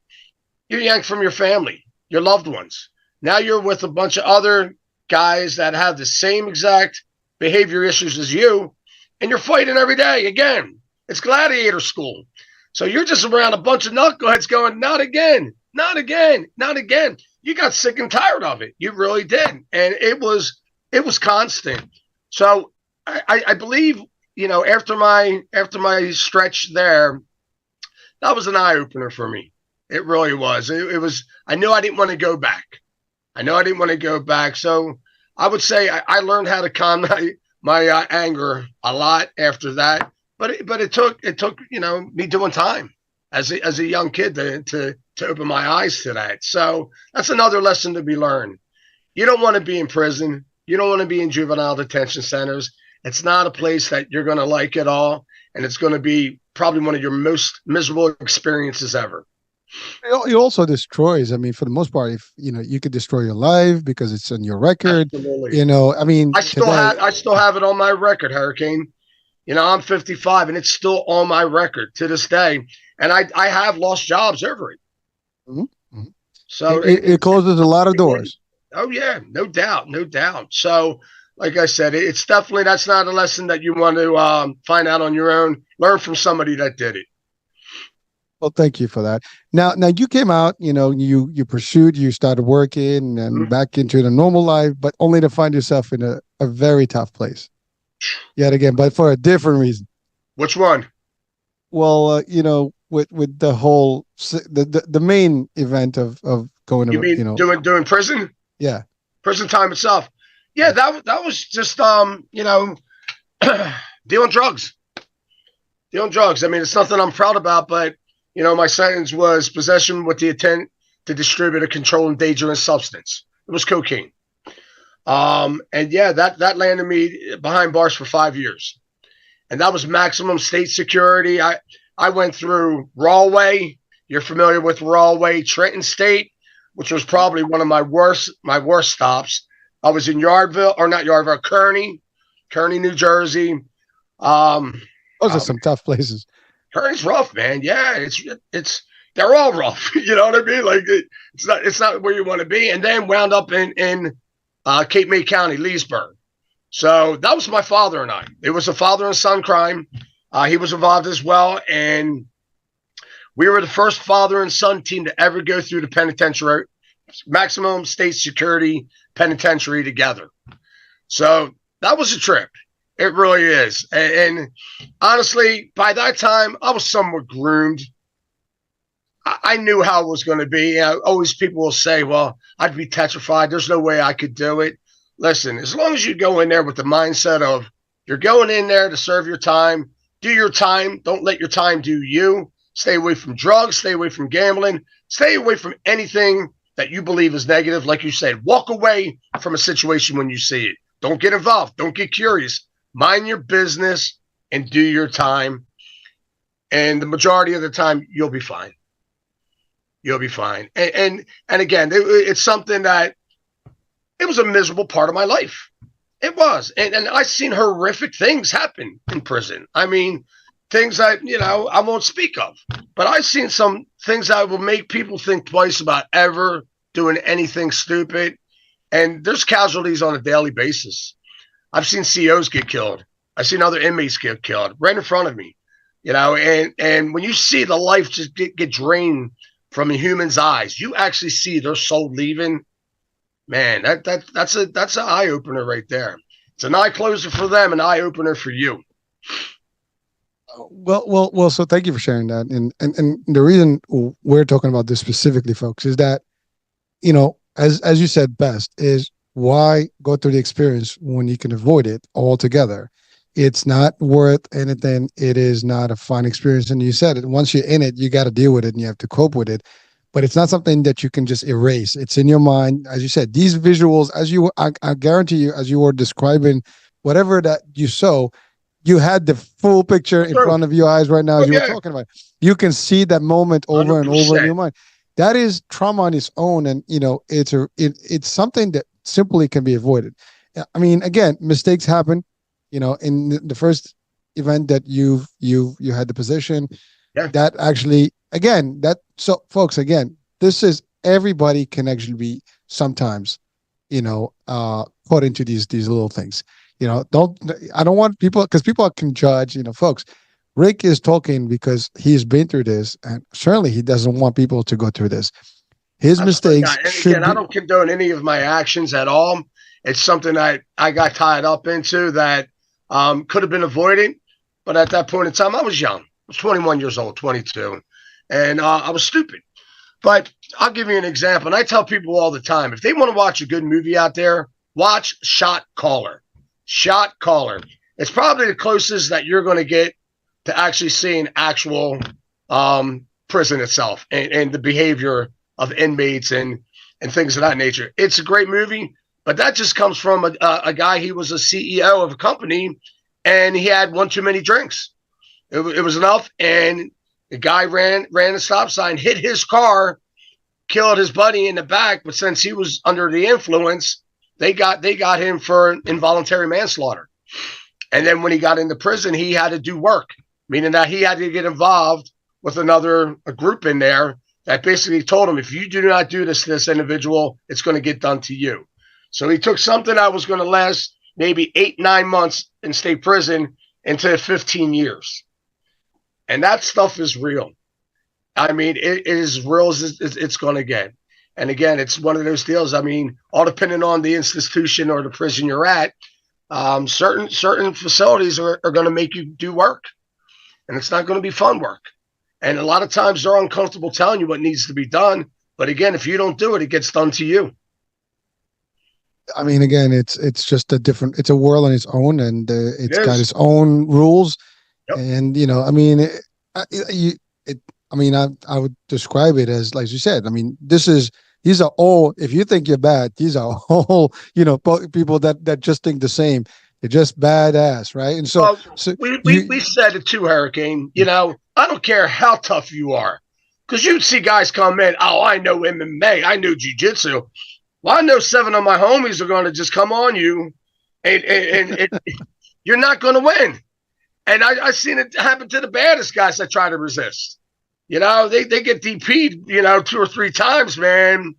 you're yanked from your family, your loved ones. Now you're with a bunch of other guys that have the same exact behavior issues as you, and you're fighting every day. Again, it's gladiator school. So you're just around a bunch of knuckleheads going, not again, not again, not again. You got sick and tired of it. You really did. And it was constant. So I believe, after my stretch there, that was an eye opener for me. It really was. It was. I knew I didn't want to go back. I know I didn't want to go back. So I would say I learned how to calm my anger a lot after that. But it took me doing time as a young kid to open my eyes to that. So that's another lesson to be learned. You don't want to be in prison. You don't want to be in juvenile detention centers. It's not a place that you're going to like at all, and it's going to be probably one of your most miserable experiences ever. It also destroys. I mean, for the most part, if you could destroy your life because it's on your record. Absolutely. I mean, today. I still have it on my record, Hurricane. I'm 55 and it's still on my record to this day. And I have lost jobs over it. Mhm, mhm. So It closes a lot of doors. oh yeah, no doubt, no doubt. So like I said, it's definitely, that's not a lesson that you want to find out on your own. Learn from somebody that did it. Well, thank you for that. Now you came out. You pursued. You started working and Mhm. back into the normal life, but only to find yourself in a very tough place yet again, but for a different reason. Which one? Well, with the whole the main event of going You to mean doing prison? yeah. Prison time itself? Yeah, that was just dealing drugs. Dealing drugs. I mean, it's nothing I'm proud about, but my sentence was possession with the intent to distribute a controlled dangerous substance. It was cocaine. And yeah, that landed me behind bars for 5 years, and that was maximum state security. I went through Rawway. You're familiar with Rawway, Trenton State, which was probably one of my worst stops. I was in Yardville, or not Yardville, Kearney, New Jersey. Um, Those are some tough places. Kearney's rough, man. Yeah, it's they're all rough. You know what I mean? Like it's not where you want to be. And then wound up in Cape May County, Leesburg. So that was my father and I. It was a father and son crime. He was involved as well, and we were the first father and son team to ever go through the penitentiary, maximum state security penitentiary together. So that was a trip. It really is. And honestly, by that time, I was somewhat groomed. I knew how it was going to be. Always people will say, well, I'd be petrified. There's no way I could do it. Listen, as long as you go in there with the mindset of you're going in there to serve your time, do your time. Don't let your time do you. Stay away from drugs. Stay away from gambling. Stay away from anything that you believe is negative. Like you said, walk away from a situation when you see it. Don't get involved. Don't get curious. Mind your business and do your time. And the majority of the time, you'll be fine. You'll be fine. And again, it's something that it was a miserable part of my life. It was. And I've seen horrific things happen in prison. I mean, things that, I won't speak of. But I've seen some things that will make people think twice about ever doing anything stupid. And there's casualties on a daily basis. I've seen COs get killed. I've seen other inmates get killed right in front of me. And when you see the life just get drained from a human's eyes, you actually see their soul leaving. Man, that's an eye opener right there. It's an eye closer for them, an eye opener for you. Well. So thank you for sharing that. And the reason we're talking about this specifically, folks, is that as you said best, is why go through the experience when you can avoid it altogether? It's not worth anything. It is not a fun experience. And you said it, once you're in it, you got to deal with it and you have to cope with it. But it's not something that you can just erase. It's in your mind. As you said, these visuals, I guarantee you, as you were describing whatever that you saw, you had the full picture in front of your eyes right now as you were talking about it. You can see that moment over 100%. And over in your mind. That is trauma on its own. And, it's something that simply can be avoided. I mean, again, mistakes happen. In the first event that you had the position, that actually, again, so folks, again, this is, everybody can actually be sometimes, caught into these little things. I don't want people, because people can judge, folks. Rick is talking because he's been through this, and certainly he doesn't want people to go through this. His mistakes should I don't condone any of my actions at all. It's something that I got tied up into that could have been avoided. But at that point in time, I was young. I was 21 years old, 22. And I was stupid. But I'll give you an example. And I tell people all the time, if they want to watch a good movie out there, watch Shot Caller. shot caller. It's probably the closest that you're going to get to actually seeing actual prison itself and the behavior of inmates and things of that nature. It's a great movie, but that just comes from a guy. He was a CEO of a company, and he had one too many drinks. It was enough, and the guy ran a stop sign, hit his car, killed his buddy in the back. But since he was under the influence, they got him for involuntary manslaughter. And then when he got into prison, he had to do work, meaning that he had to get involved with a group in there that basically told him, if you do not do this to this individual, it's going to get done to you. So he took something that was going to last maybe 8-9 months in state prison into 15 years. And that stuff is real. I mean, it is real as it's going to get. And again, it's one of those deals. I mean, all depending on the institution or the prison you're at, certain facilities are going to make you do work, and it's not going to be fun work. And a lot of times they're uncomfortable telling you what needs to be done. But again, if you don't do it, it gets done to you. I mean, again, it's just a different. It's a world on its own, and It it's got is. its own rules. Yep. And I mean, I mean, I would describe it as, like you said. I mean, these are all. If you think you're bad, these are all people that just think the same. They're just badass, right? And so Well, so you we said it too, Hurricane. I don't care how tough you are. Because you'd see guys come in, oh, I know MMA, I know jiu-jitsu. Well, I know 7 of my homies are going to just come on you, and you're not going to win. And I've seen it happen to the baddest guys that try to resist. They get DP'd, 2 or 3 times, man.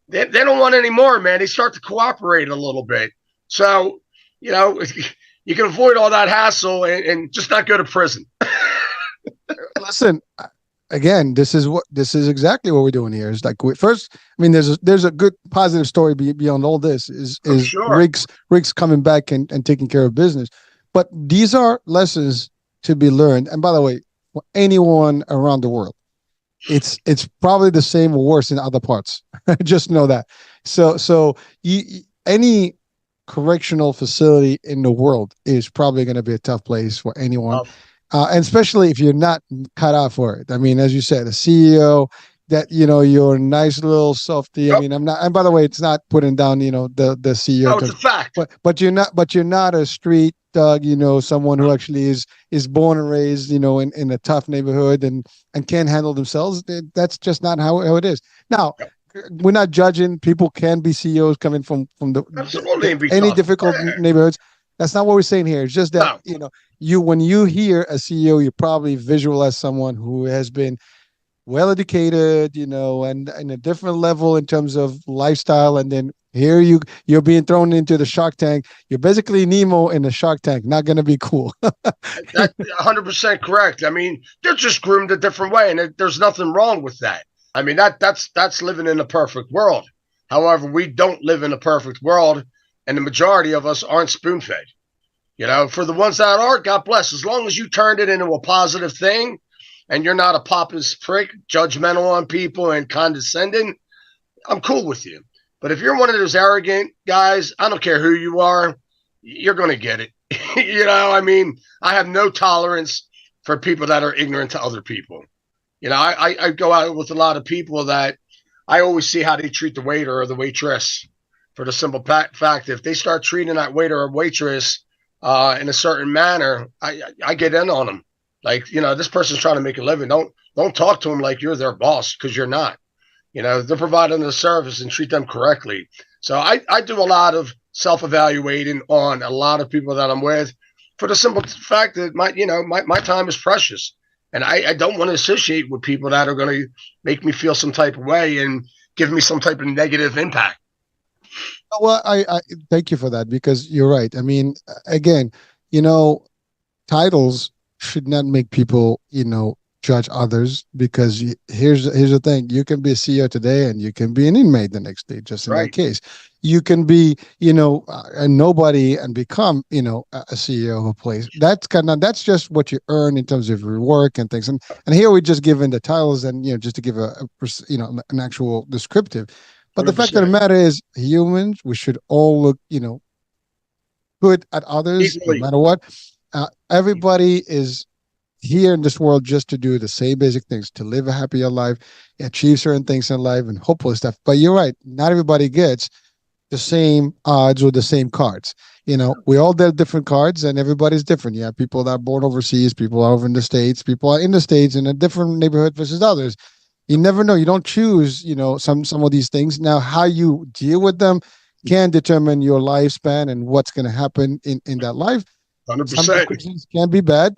They don't want any more, man. They start to cooperate a little bit. So, you can avoid all that hassle and just not go to prison. listen. Again, this is exactly what we're doing here. Is like first, I mean, there's a good positive story beyond all this. Is Sure. Riggs coming back and taking care of business, but these are lessons to be learned. And by the way, for anyone around the world, it's probably the same or worse in other parts. Just know that. So any correctional facility in the world is probably going to be a tough place for anyone, Uh, and especially if you're not cut out for it. I mean, as you said, a CEO that you're a nice little softy. I yep. mean, I'm not. And by the way, it's not putting down the CEO, No, it's a fact. but you're not a street dog. Someone who actually is born and raised in a tough neighborhood and can't handle themselves. That's just not how it is. Now, Yep. we're not judging. People can be CEOs coming from Absolutely, and be any tough. difficult Yeah. neighborhoods. That's not what we're saying here. It's just that No, when you hear a CEO, you probably visualize someone who has been well educated, and in a different level in terms of lifestyle. And then here you're being thrown into the Shark Tank. You're basically Nemo in the Shark Tank. Not going to be cool. that's 100% correct. I mean, they're just groomed a different way, and there's nothing wrong with that. I mean, that's living in a perfect world. However, we don't live in a perfect world, and the majority of us aren't spoon fed. For the ones that are, God bless. As long as you turned it into a positive thing, and you're not a pompous prick, judgmental on people and condescending, I'm cool with you. But if you're one of those arrogant guys, I don't care who you are, you're going to get it. I mean, I have no tolerance for people that are ignorant to other people. I go out with a lot of people that I always see how they treat the waiter or the waitress, for the simple fact, if they start treating that waiter or waitress in a certain manner, I get in on them. Like, this person's trying to make a living. Don't talk to them like you're their boss, because you're not. They're providing the service, and treat them correctly. So I do a lot of self-evaluating on a lot of people that I'm with, for the simple fact that my time is precious. And I don't want to associate with people that are going to make me feel some type of way and give me some type of negative impact. Well, I thank you for that, because you're right. I mean, again, titles should not make people, judge others, because here's the thing: you can be a CEO today and you can be an inmate the next day. Just in that Right. case, you can be, a nobody and become, a CEO of a place. That's just what you earn in terms of your work and things. And here we're just given the titles and just to give an actual descriptive. But the fact of the 100%. matter is, humans, we should all look, good at others, no equally. matter what. Everybody is here in this world just to do the same basic things, to live a happier life, achieve certain things in life, and hopefully stuff. But you're right, not everybody gets the same odds or the same cards. We all dealt different cards, and everybody's different. You have people that are born overseas, people are over in the States, people are in the States in a different neighborhood versus others. You never know. You don't choose, some of these things. Now, how you deal with them can determine your lifespan and what's going to happen in that life. Some 100%. decisions can be bad.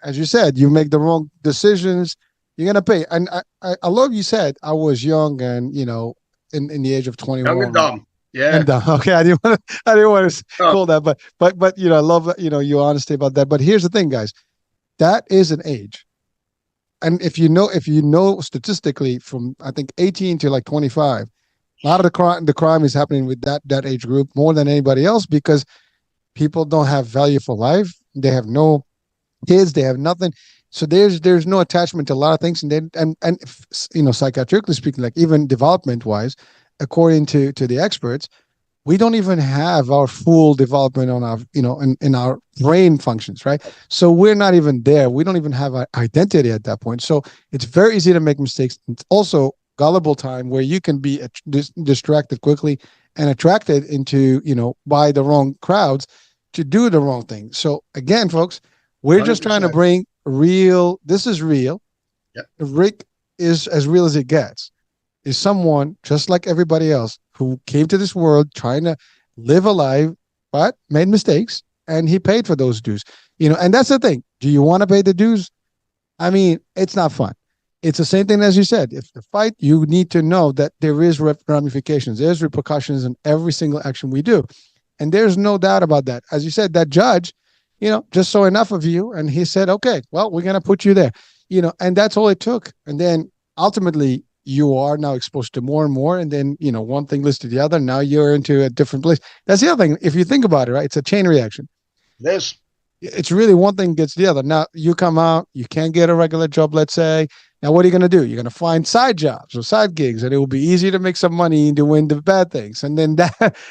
As you said, you make the wrong decisions, you're going to pay. And I love you said I was young and, in the age of Young and 21 dumb. Yeah. and okay, I didn't want to Oh, call that, but I love that, your honesty about that. But here's the thing, guys, that is an age. And if you know statistically from I think 18 to like 25, a lot of the crime is happening with that age group more than anybody else because people don't have value for life. They have no kids, they have nothing. So there's no attachment to a lot of things, and then and psychiatrically speaking, like even development wise, according to the experts, we don't even have our full development on our in our brain functions, right? So we're not even there. We don't even have an identity at that point. So it's very easy to make mistakes. It's also gullible time where you can be distracted quickly and attracted into by the wrong crowds to do the wrong thing. So again, folks, we're just trying to 100%. bring real. This is real. Yep. Rick is as real as it gets, is someone just like everybody else who came to this world trying to live a life, but made mistakes, and he paid for those dues. And that's the thing. Do you want to pay the dues? I mean, it's not fun. It's the same thing as you said. If the fight, you need to know that there is ramifications, there's repercussions in every single action we do, and there's no doubt about that. As you said, that judge, just saw enough of you, and he said, "Okay, well, we're gonna put you there," and that's all it took. And then ultimately, you are now exposed to more and more, and then one thing leads to the other. Now you're into a different place. That's the other thing. If you think about it, right, it's a chain reaction. This. It's really one thing gets the other. Now you come out, you can't get a regular job, let's say. Now what are you going to do? You're going to find side jobs or side gigs, and it will be easy to make some money and to win the bad things. And then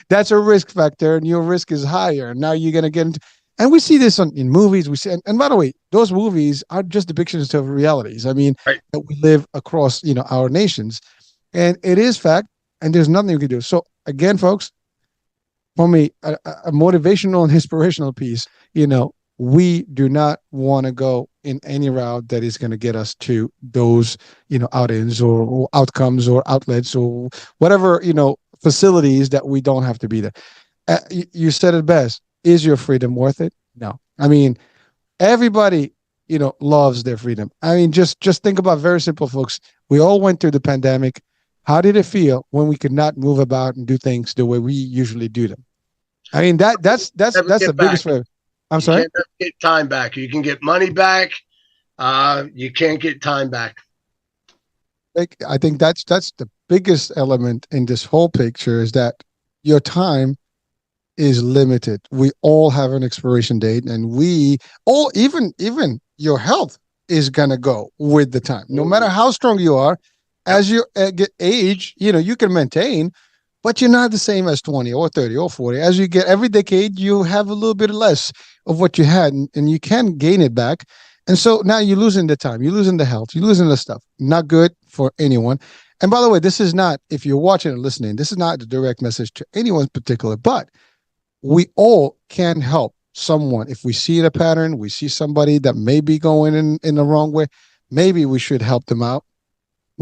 that's a risk factor, and your risk is higher. And now you're going to get into, and we see this in movies. We see, and by the way, those movies are just depictions of realities. I mean, Right. that we live across our nations, and it is fact, and there's nothing you can do. So again, folks, for me, a motivational and inspirational piece. We do not want to go in any route that is going to get us to those, outings or outcomes or outlets or whatever, facilities that we don't have to be there. You said it best. Is your freedom worth it? No. I mean, everybody, loves their freedom. I mean, just think about very simple, folks. We all went through the pandemic. How did it feel when we could not move about and do things the way we usually do them? I mean, that's Never the get back. biggest way. I'm You sorry. can't never get time back. You can get money back. You can't get time back. Like, I think that's the biggest element in this whole picture is that your time is limited. We all have an expiration date, and we all, even your health is gonna go with the time. No matter how strong you are, Yep. as you get age, you can maintain, but you're not the same as 20 or 30 or 40. As you get every decade, you have a little bit less of what you had, and you can gain it back. And so now you're losing the time, you're losing the health, you're losing the stuff. Not good for anyone. And by the way, this is not, if you're watching and listening, this is not a direct message to anyone in particular, but we all can help someone. If we see the pattern, we see somebody that may be going in the wrong way, maybe we should help them out,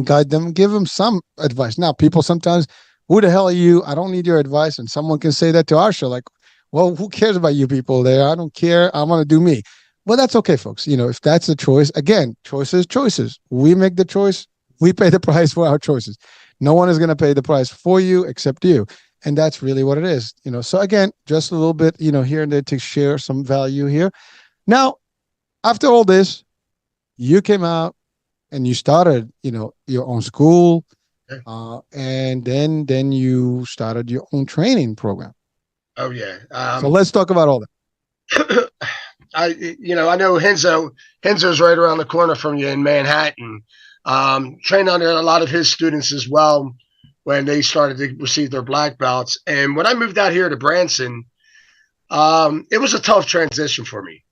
guide them, give them some advice. Now, people sometimes, who the hell are you? I don't need your advice. And someone can say that to our show, like, well, who cares about you people there? I don't care. I want to do me. Well, that's okay, folks. If that's the choice, again, choices. We make the choice. We pay the price for our choices. No one is going to pay the price for you except you. And that's really what it is. So again, just a little bit, here and there to share some value here. Now, after all this, you came out and you started, your own school, Okay. and then you started your own training program. Oh yeah. So let's talk about all that. I know Henzo. Henzo's right around the corner from you in Manhattan. Trained under a lot of his students as well when they started to receive their black belts. And when I moved out here to Branson, It was a tough transition for me.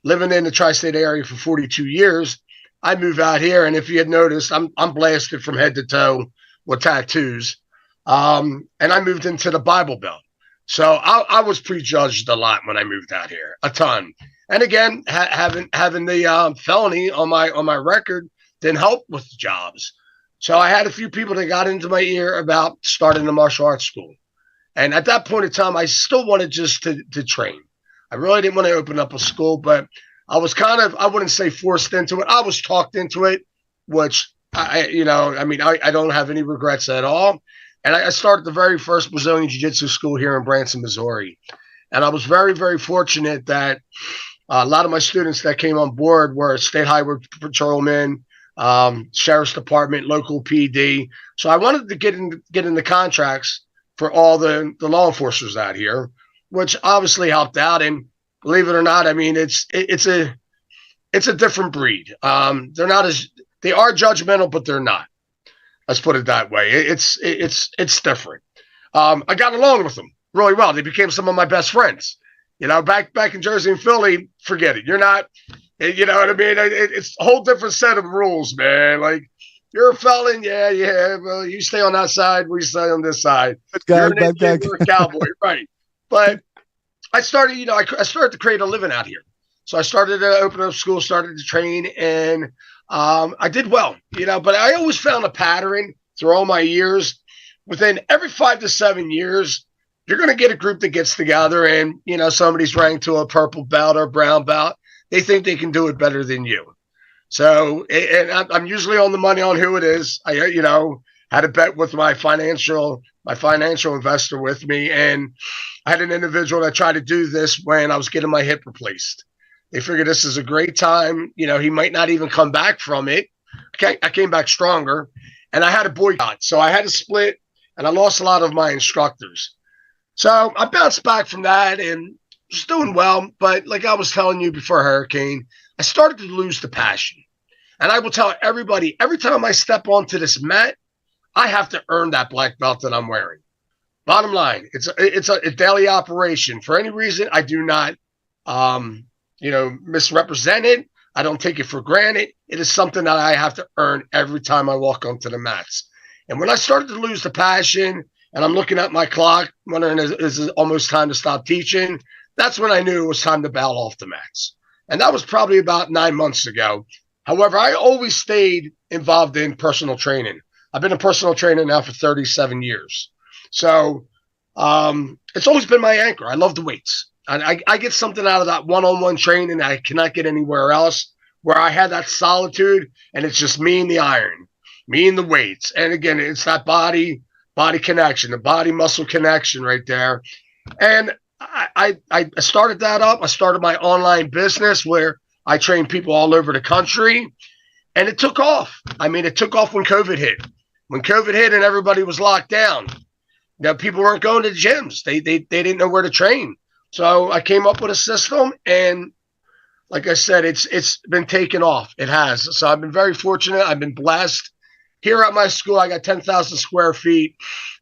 Living in the tri-state area for 42 years, I moved out here, and if you had noticed, I'm blasted from head to toe with tattoos. And I moved into the Bible Belt, so I was prejudged a lot when I moved out here, a ton. And again, having the felony on my record didn't help with the jobs. So I had a few people that got into my ear about starting a martial arts school. And at that point in time, I still wanted just to train. I really didn't want to open up a school, but I was kind of, I wouldn't say forced into it. I was talked into it, which I don't have any regrets at all. And I started the very first Brazilian Jiu Jitsu school here in Branson, Missouri. And I was very, very fortunate that a lot of my students that came on board were state highway patrolmen, sheriff's department, local PD. So I wanted to get in the contracts for all the law enforcers out here, which obviously helped out. And believe it or not, I mean it's a different breed. They're not as they are judgmental, but they're not. Let's put it that way. It's different. I got along with them really well. They became some of my best friends. You know, back in Jersey and Philly, forget it. You're not. You know what I mean? It's a whole different set of rules, man. Like, you're a felon, yeah. Well, you stay on that side, we stay on this side. Good guy, You're an bad guy. Indian, we're a cowboy, right? But I started, I started to create a living out here. So I started to open up school, started to train, and I did well, But I always found a pattern through all my years. Within every 5 to 7 years, you're going to get a group that gets together, and somebody's ranked to a purple belt or brown belt. They think they can do it better than you. So, and I'm usually on the money on who it is. I, had a bet with my financial investor with me, and I had an individual that tried to do this when I was getting my hip replaced. They figured this is a great time. He might not even come back from it. Okay, I came back stronger, and I had a boycott. So I had to split, and I lost a lot of my instructors. So I bounced back from that and was doing well. But like I was telling you before Hurricane, I started to lose the passion. And I will tell everybody, every time I step onto this mat, I have to earn that black belt that I'm wearing. Bottom line, it's a daily operation. For any reason, I do not, misrepresent it. I don't take it for granted. It is something that I have to earn every time I walk onto the mats. And when I started to lose the passion, and I'm looking at my clock, wondering is it almost time to stop teaching, that's when I knew it was time to bow off the mats. And that was probably about 9 months ago. However, I always stayed involved in personal training. I've been a personal trainer now for 37 years. So it's always been my anchor. I love the weights. And I get something out of that one-on-one training that I cannot get anywhere else, where I had that solitude and it's just me and the iron, me and the weights. And again, it's that body connection, the body muscle connection right there. And I started that up. I started my online business where I train people all over the country, and it took off. I mean, it took off when COVID hit. When COVID hit and everybody was locked down, people weren't going to the gyms. They didn't know where to train. So I came up with a system, and like I said, it's been taken off. It has. So I've been very fortunate. I've been blessed. Here at my school, I got 10,000 square feet.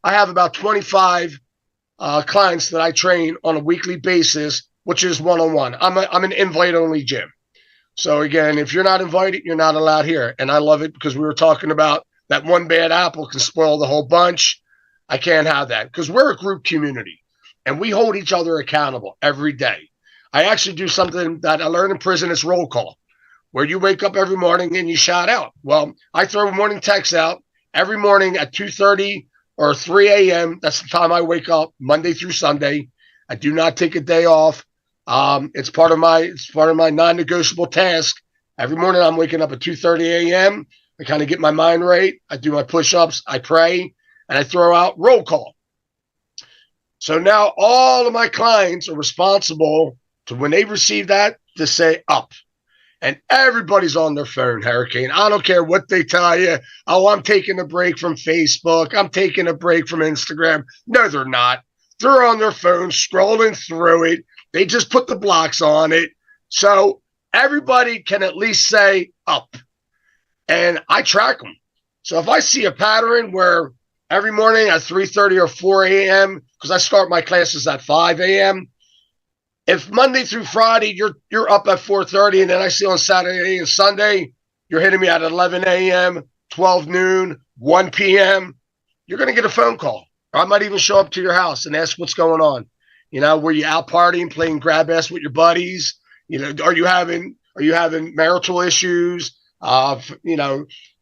I have about 25 clients that I train on a weekly basis, which is one-on-one. I'm an invite-only gym. So again, if you're not invited, you're not allowed here. And I love it because we were talking about that one bad apple can spoil the whole bunch. I can't have that because we're a group community and we hold each other accountable every day. I actually do something that I learned in prison. It's roll call, where you wake up every morning and you shout out. Well, I throw morning texts out every morning at 2:30 or 3 a.m. That's the time I wake up Monday through Sunday. I do not take a day off. It's part of my non-negotiable task. Every morning I'm waking up at 2:30 a.m. I kind of get my mind right. I do my push-ups, I pray, and I throw out roll call. So now all of my clients are responsible to, when they receive that, to say up. And everybody's on their phone, Hurricane. I don't care what they tell you. Oh, I'm taking a break from Facebook. I'm taking a break from Instagram. No, they're not. They're on their phone scrolling through it. They just put the blocks on it. So everybody can at least say up. And I track them. So if I see a pattern where every morning at 3:30 or 4 a.m., because I start my classes at 5 a.m., if Monday through Friday you're up at 4:30, and then I see on Saturday and Sunday you're hitting me at 11 a.m., 12 noon, 1 p.m., you're going to get a phone call. I might even show up to your house and ask what's going on. Were you out partying, playing grab ass with your buddies? Are you having marital issues?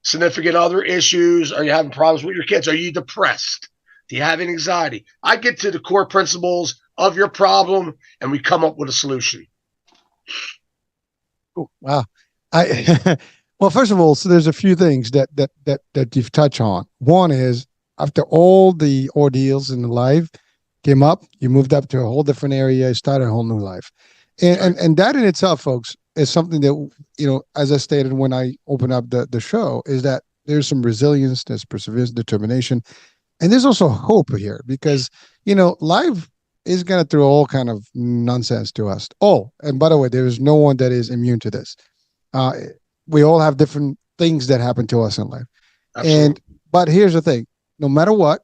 Significant other issues? Are you having problems with your kids? Are you depressed? Do you have anxiety? I get to the core principles of your problem, and we come up with a solution. Ooh, wow. I well, first of all, so there's a few things that you've touched on. One is after all the ordeals in life came up, you moved up to a whole different area, started a whole new life. And Right. and that in itself, folks, is something that as I stated when I opened up the show, is that there's some resilience, there's perseverance, determination, and there's also hope here because life is gonna throw all kind of nonsense to us. Oh, and by the way, there is no one that is immune to this. Uh, we all have different things that happen to us in life. And Absolutely. but here's the thing: no matter what,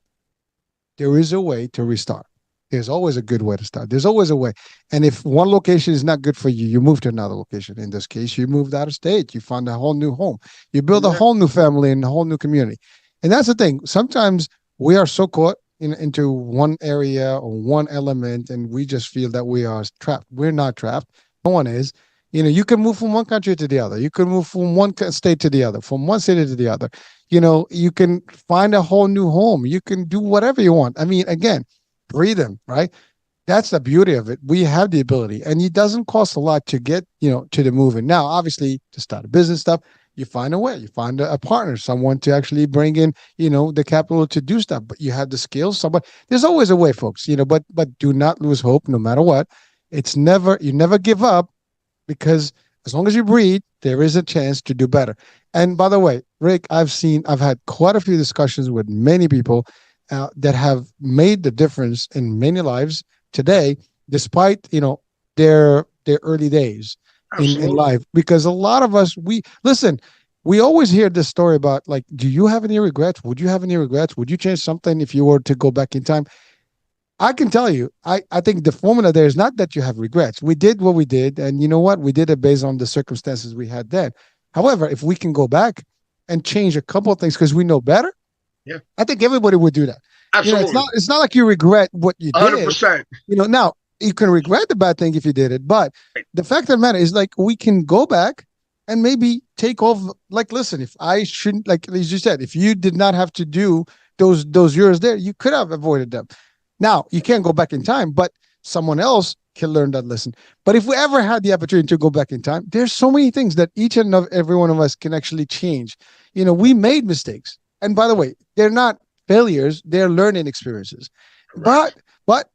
there is a way to restart. There's always a good way to start. There's always a way. And if one location is not good for you, you move to another location. In this case, you moved out of state. You found a whole new home. You build a Yeah. whole new family and a whole new community. And that's the thing. Sometimes we are so caught into one area or one element, and we just feel that we are trapped. We're not trapped. No one is. You can move from one country to the other. You can move from one state to the other, from one city to the other. You can find a whole new home. You can do whatever you want. I mean, again, freedom, right? That's the beauty of it. We have the ability, and it doesn't cost a lot to get, to the moving. Now, obviously, to start a business stuff, you find a way. You find a partner, someone to actually bring in, the capital to do stuff. But you have the skills. Somebody, there's always a way, folks. But do not lose hope, no matter what. You never give up because as long as you breathe, there is a chance to do better. And by the way, Rick, I've had quite a few discussions with many people that have made the difference in many lives today, despite their early days in Absolutely. life. Because a lot of us, we listen. We always hear this story about like, do you have any regrets? Would you have any regrets? Would you change something if you were to go back in time? I can tell you, I think the formula there is not that you have regrets. We did what we did, and you know what? We did it based on the circumstances we had then. However, if we can go back and change a couple of things because we know better, Yeah. I think everybody would do that. It's Absolutely. not like you regret what you did. 100%. Now you can regret the bad thing if you did it, but the fact of the matter is like we can go back and maybe take off. Like, listen, if I shouldn't, like as you said, if you did not have to do those years there, you could have avoided them. Now, you can't go back in time, but someone else can learn that lesson. But if we ever had the opportunity to go back in time, there's so many things that each and every one of us can actually change. We made mistakes. And by the way, they're not failures, they're learning experiences. Correct. But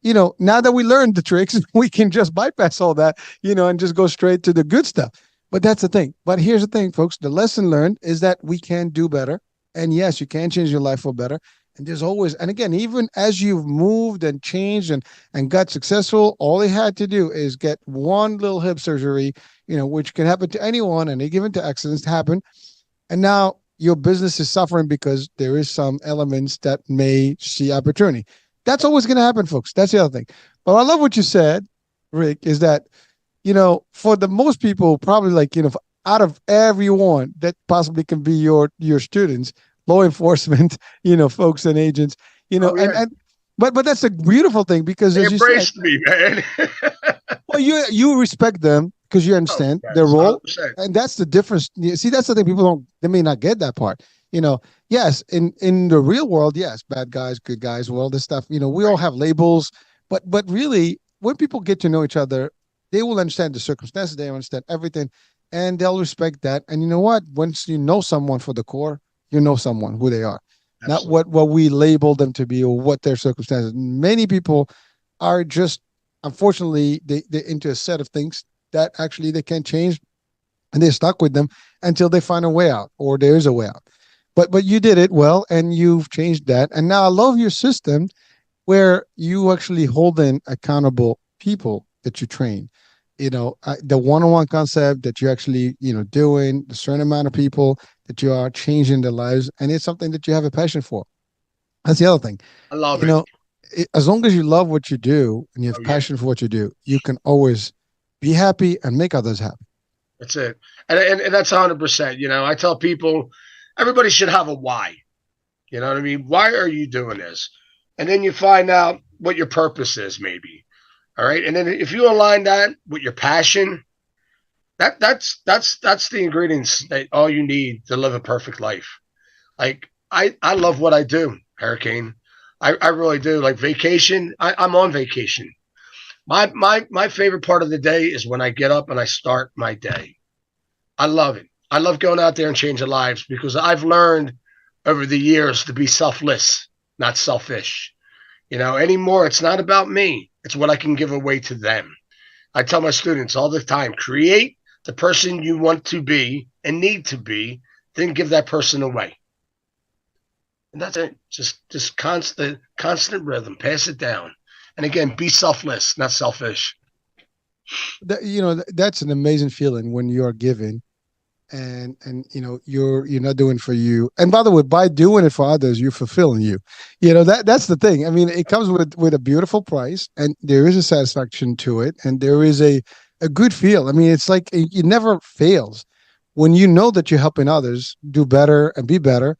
now that we learned the tricks, we can just bypass all that, and just go straight to the good stuff. But that's the thing. But here's the thing, folks. The lesson learned is that we can do better. And yes, you can change your life for better. And there's always, and again, even as you've moved and changed and got successful, all they had to do is get one little hip surgery, which can happen to anyone, and they given to accidents to happen. And now your business is suffering because there is some elements that may see opportunity. That's always going to happen, folks. That's the other thing. But I love what you said, Rick, is that, for the most people, probably like, out of everyone that possibly can be your students, law enforcement, folks and agents, Oh, yeah. and but that's a beautiful thing because They as you said, embraced me, man. well, you respect them because you Oh, understand their yes, role, 100%. and that's the difference. See, that's the thing. People don't. They may not get that part. Yes, in the real world, yes, bad guys, good guys, all this stuff. We all Right. have labels, but really, when people get to know each other, they will understand the circumstances. They understand everything, and they'll respect that. And you know what? Once you know someone for the core, you know someone who they are, not Absolutely. what we label them to be or what their circumstances. Many people are just unfortunately they're into a set of things that actually they can't change, and they're stuck with them until they find a way out or there is a way out. But you did it well, and you've changed that, and now I love your system where you actually hold in accountable people that you train. The one-on-one concept that you're actually doing a certain amount of people that you are changing their lives, and it's something that you have a passion for. That's the other thing. I love you it. know as long as you love what you do and you Oh have yeah, passion for what you do, you can always be happy and make others happy. that's it. And that's 100%. I tell people everybody should have a why. You know what I mean? Why are you doing this? And then you find out what your purpose is, maybe. All right. And then if you align that with your passion, that's the ingredients that all you need to live a perfect life. Like I love what I do, Hurricane. I really do. Like vacation, I'm on vacation. My favorite part of the day is when I get up and I start my day. I love it. I love going out there and changing lives because I've learned over the years to be selfless, not selfish. Anymore, it's not about me. It's what I can give away to them. I tell my students all the time, create the person you want to be and need to be, then give that person away. And that's it. Just constant rhythm. Pass it down. And again, be selfless, not selfish. That's an amazing feeling when you are giving and you're not doing for you. And by the way, by doing it for others, you're fulfilling you. That's the thing. I mean, it comes with a beautiful price, and there is a satisfaction to it, and there is a good feel. I mean, it's like it never fails when you know that you're helping others do better and be better.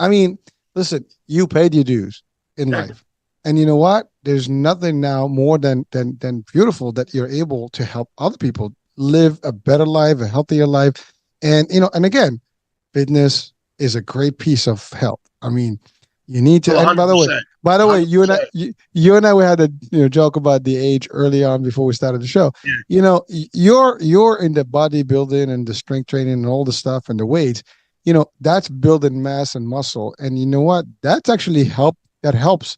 I mean, listen, you paid your dues in life. And you know what? There's nothing now more than beautiful that you're able to help other people live a better life, a healthier life. And again, fitness is a great piece of health. I mean, you need to. Oh, And by the way, 100%. you and I, we had a joke about the age early on before we started the show. Yeah, You're in the bodybuilding and the strength training and all the stuff and the weights. That's building mass and muscle. And you know what? That's actually that helps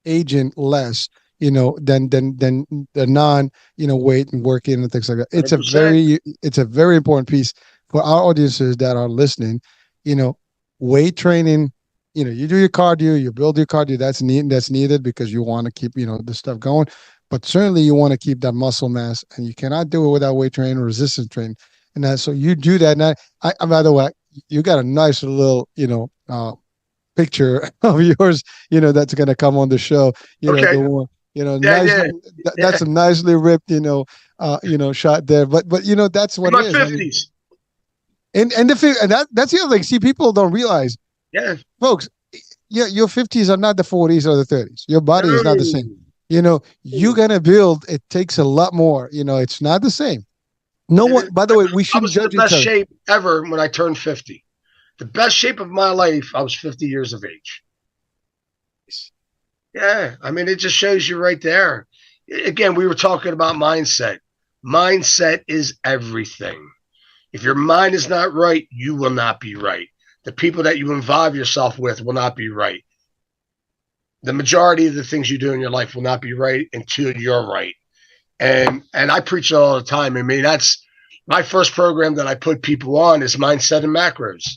aging less, than the non, weight and working and things like that. It's a 100%. very important piece for our audiences that are listening. Weight training, you do your cardio, you build your cardio. That's needed because you want to keep, the stuff going. But certainly you want to keep that muscle mass, and you cannot do it without weight training or resistance training. And so you do that. And by the way, you got a nice little, picture of yours, that's going to come on the show, Okay. the one, Yeah, nice, yeah, yeah. that's a nicely ripped, shot there. But that's In what it my is. I mean, 50s. that's the other thing. See, people don't realize, Yeah. folks, your 50s are not the 40s or the 30s. Your body is not the same. No. You're going to build, it takes a lot more, it's not the same. No one, by the way, we I shouldn't was in the judge each best other. shape ever when I turned 50. The best shape of my life, I was 50 years of age. Yeah, I mean, it just shows you right there. Again, we were talking about mindset. Mindset is everything. If your mind is not right, you will not be right. The people that you involve yourself with will not be right. The majority of the things you do in your life will not be right until you're right. And I preach it all the time. I mean, that's my first program that I put people on is mindset and macros.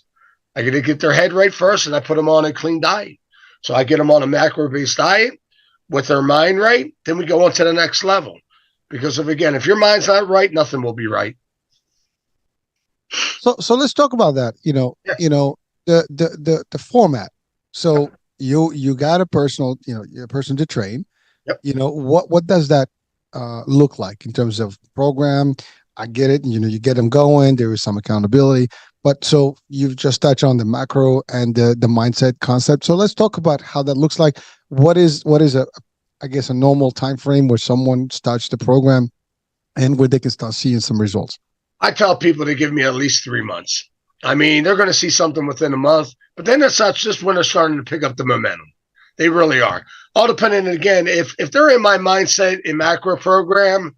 I got to get their head right first, and I put them on a clean diet. So I get them on a macro-based diet with their mind right. Then we go on to the next level. Because if your mind's not right, nothing will be right. So let's talk about that. Yeah. The format. So you got a personal, a person to train. Yep. What does that look like in terms of program? I get it. You get them going. There is some accountability. But so you've just touched on the macro and the mindset concept. So let's talk about how that looks like. What is I guess a normal time frame where someone starts the program and where they can start seeing some results? I tell people to give me at least 3 months. I mean, they're going to see something within a month, but then that's just when they're starting to pick up the momentum. They really are. All depending, again, if they're in my mindset in macro program,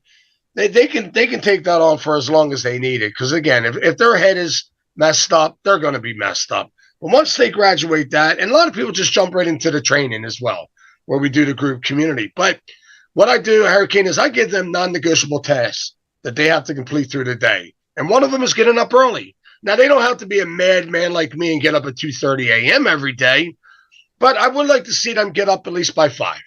they can take that on for as long as they need it. Because again, if their head is messed up, they're going to be messed up. But once they graduate that, and a lot of people just jump right into the training as well, where we do the group community. But what I do, Hurricane, is I give them non-negotiable tasks that they have to complete through the day. And one of them is getting up early. Now, they don't have to be a madman like me and get up at 2:30 a.m. every day, but I would like to see them get up at least by 5.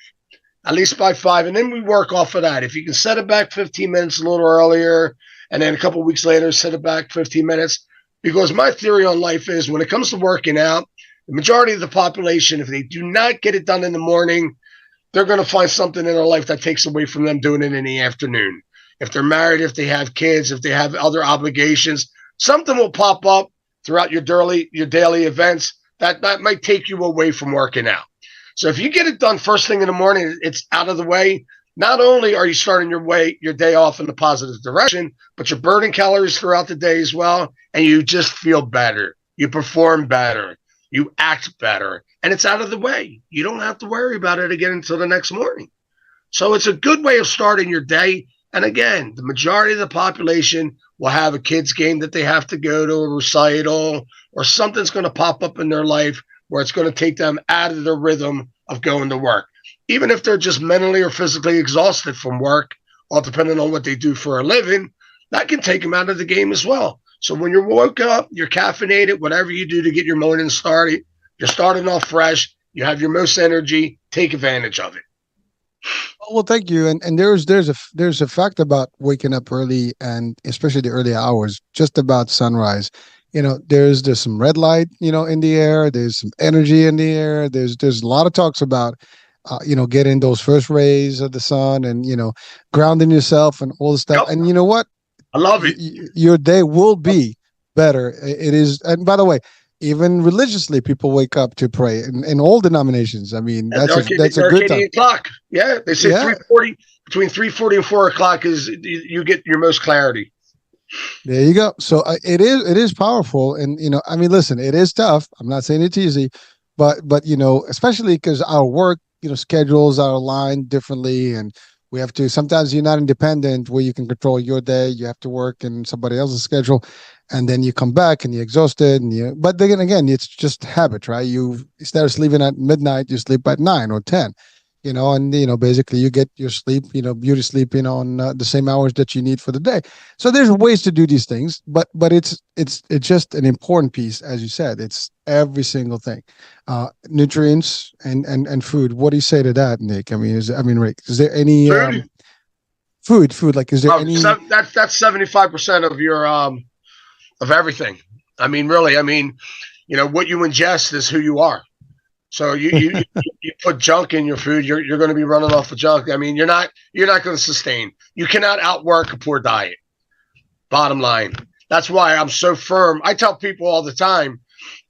At least by 5, and then we work off of that. If you can set it back 15 minutes a little earlier, and then a couple of weeks later, set it back 15 minutes. Because my theory on life is when it comes to working out, the majority of the population, if they do not get it done in the morning, they're going to find something in their life that takes away from them doing it in the afternoon. If they're married, if they have kids, if they have other obligations, something will pop up throughout your daily events that might take you away from working out. So if you get it done first thing in the morning, it's out of the way. Not only are you starting your day off in the positive direction, but you're burning calories throughout the day as well, and you just feel better. You perform better. You act better, and it's out of the way. You don't have to worry about it again until the next morning. So it's a good way of starting your day. And again, the majority of the population will have a kids game that they have to go to, a recital, or something's going to pop up in their life where it's going to take them out of the rhythm of going to work. Even if they're just mentally or physically exhausted from work, all depending on what they do for a living, that can take them out of the game as well. So when you're woke up, you're caffeinated, whatever you do to get your morning started, you're starting off fresh, you have your most energy, take advantage of it. Well, thank you. And there's a fact about waking up early, and especially the early hours, just about sunrise. There's some red light, in the air. There's some energy in the air. There's a lot of talks about, getting those first rays of the sun, and grounding yourself and all the stuff. Yep. And you know what? I love it. Your day will be better. It is. And by the way, even religiously, people wake up to pray in all denominations. I mean, that's a good time. Clock. Yeah, they say Yeah. 3:40, between 3:40 and 4 o'clock is you get your most clarity. There you go. So it is powerful, and I mean, listen, it is tough. I'm not saying it's easy, but especially because our work, schedules are aligned differently, and we have to. Sometimes you're not independent where you can control your day. You have to work in somebody else's schedule, and then you come back and you're exhausted, and But then again, it's just habit, right? You instead of sleeping at midnight, you sleep at 9 or 10. And basically you get your sleep, beauty sleeping on the same hours that you need for the day. So there's ways to do these things, but it's just an important piece, as you said. It's every single thing, nutrients and food. What do you say to that, Nick? I mean, Rick, is there any food? Like, is there any? That's 75% of your of everything. I mean, really. I mean, what you ingest is who you are. So you put junk in your food, you're going to be running off of junk. I mean, you're not going to sustain. You cannot outwork a poor diet. Bottom line. That's why I'm so firm. I tell people all the time,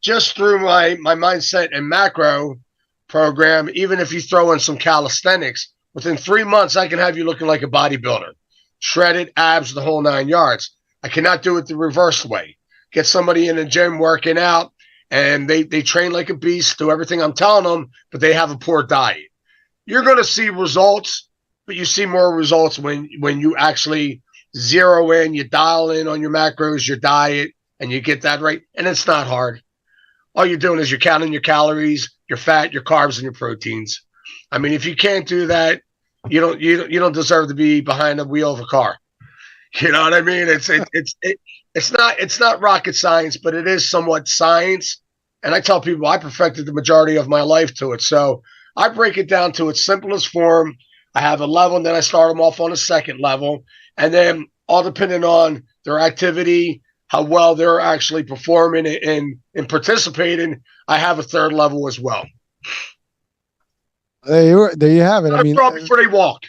just through my mindset and macro program, even if you throw in some calisthenics, within 3 months I can have you looking like a bodybuilder, shredded abs, the whole 9 yards. I cannot do it the reverse way. Get somebody in the gym working out, and they train like a beast, do everything I'm telling them, but they have a poor diet. You're going to see results, but you see more results when you actually zero in, you dial in on your macros, your diet, and you get that right. And it's not hard. All you're doing is you're counting your calories, your fat, your carbs, and your proteins. I mean, if you can't do that, you don't deserve to be behind the wheel of a car. You know what I mean? It's not rocket science, but it is somewhat science. And I tell people I perfected the majority of my life to it. So I break it down to its simplest form. I have a level, and then I start them off on a second level. And then all depending on their activity, how well they're actually performing and participating, I have a third level as well. There you have it. I mean, before they walk.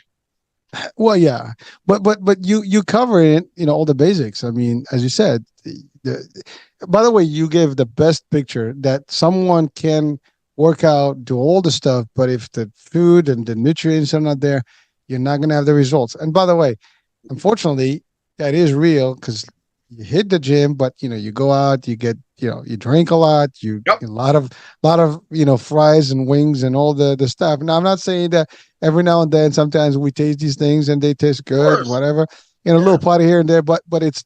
Well, yeah, but you cover it, all the basics. I mean, as you said, by the way, you gave the best picture that someone can work out, do all the stuff, but if the food and the nutrients are not there, you're not going to have the results. And by the way, unfortunately, that is real, because you hit the gym, but you go out, you get, you drink a lot, a lot of fries and wings and all the stuff. Now, I'm not saying that every now and then, sometimes we taste these things and they taste good, whatever, a little party here and there, but it's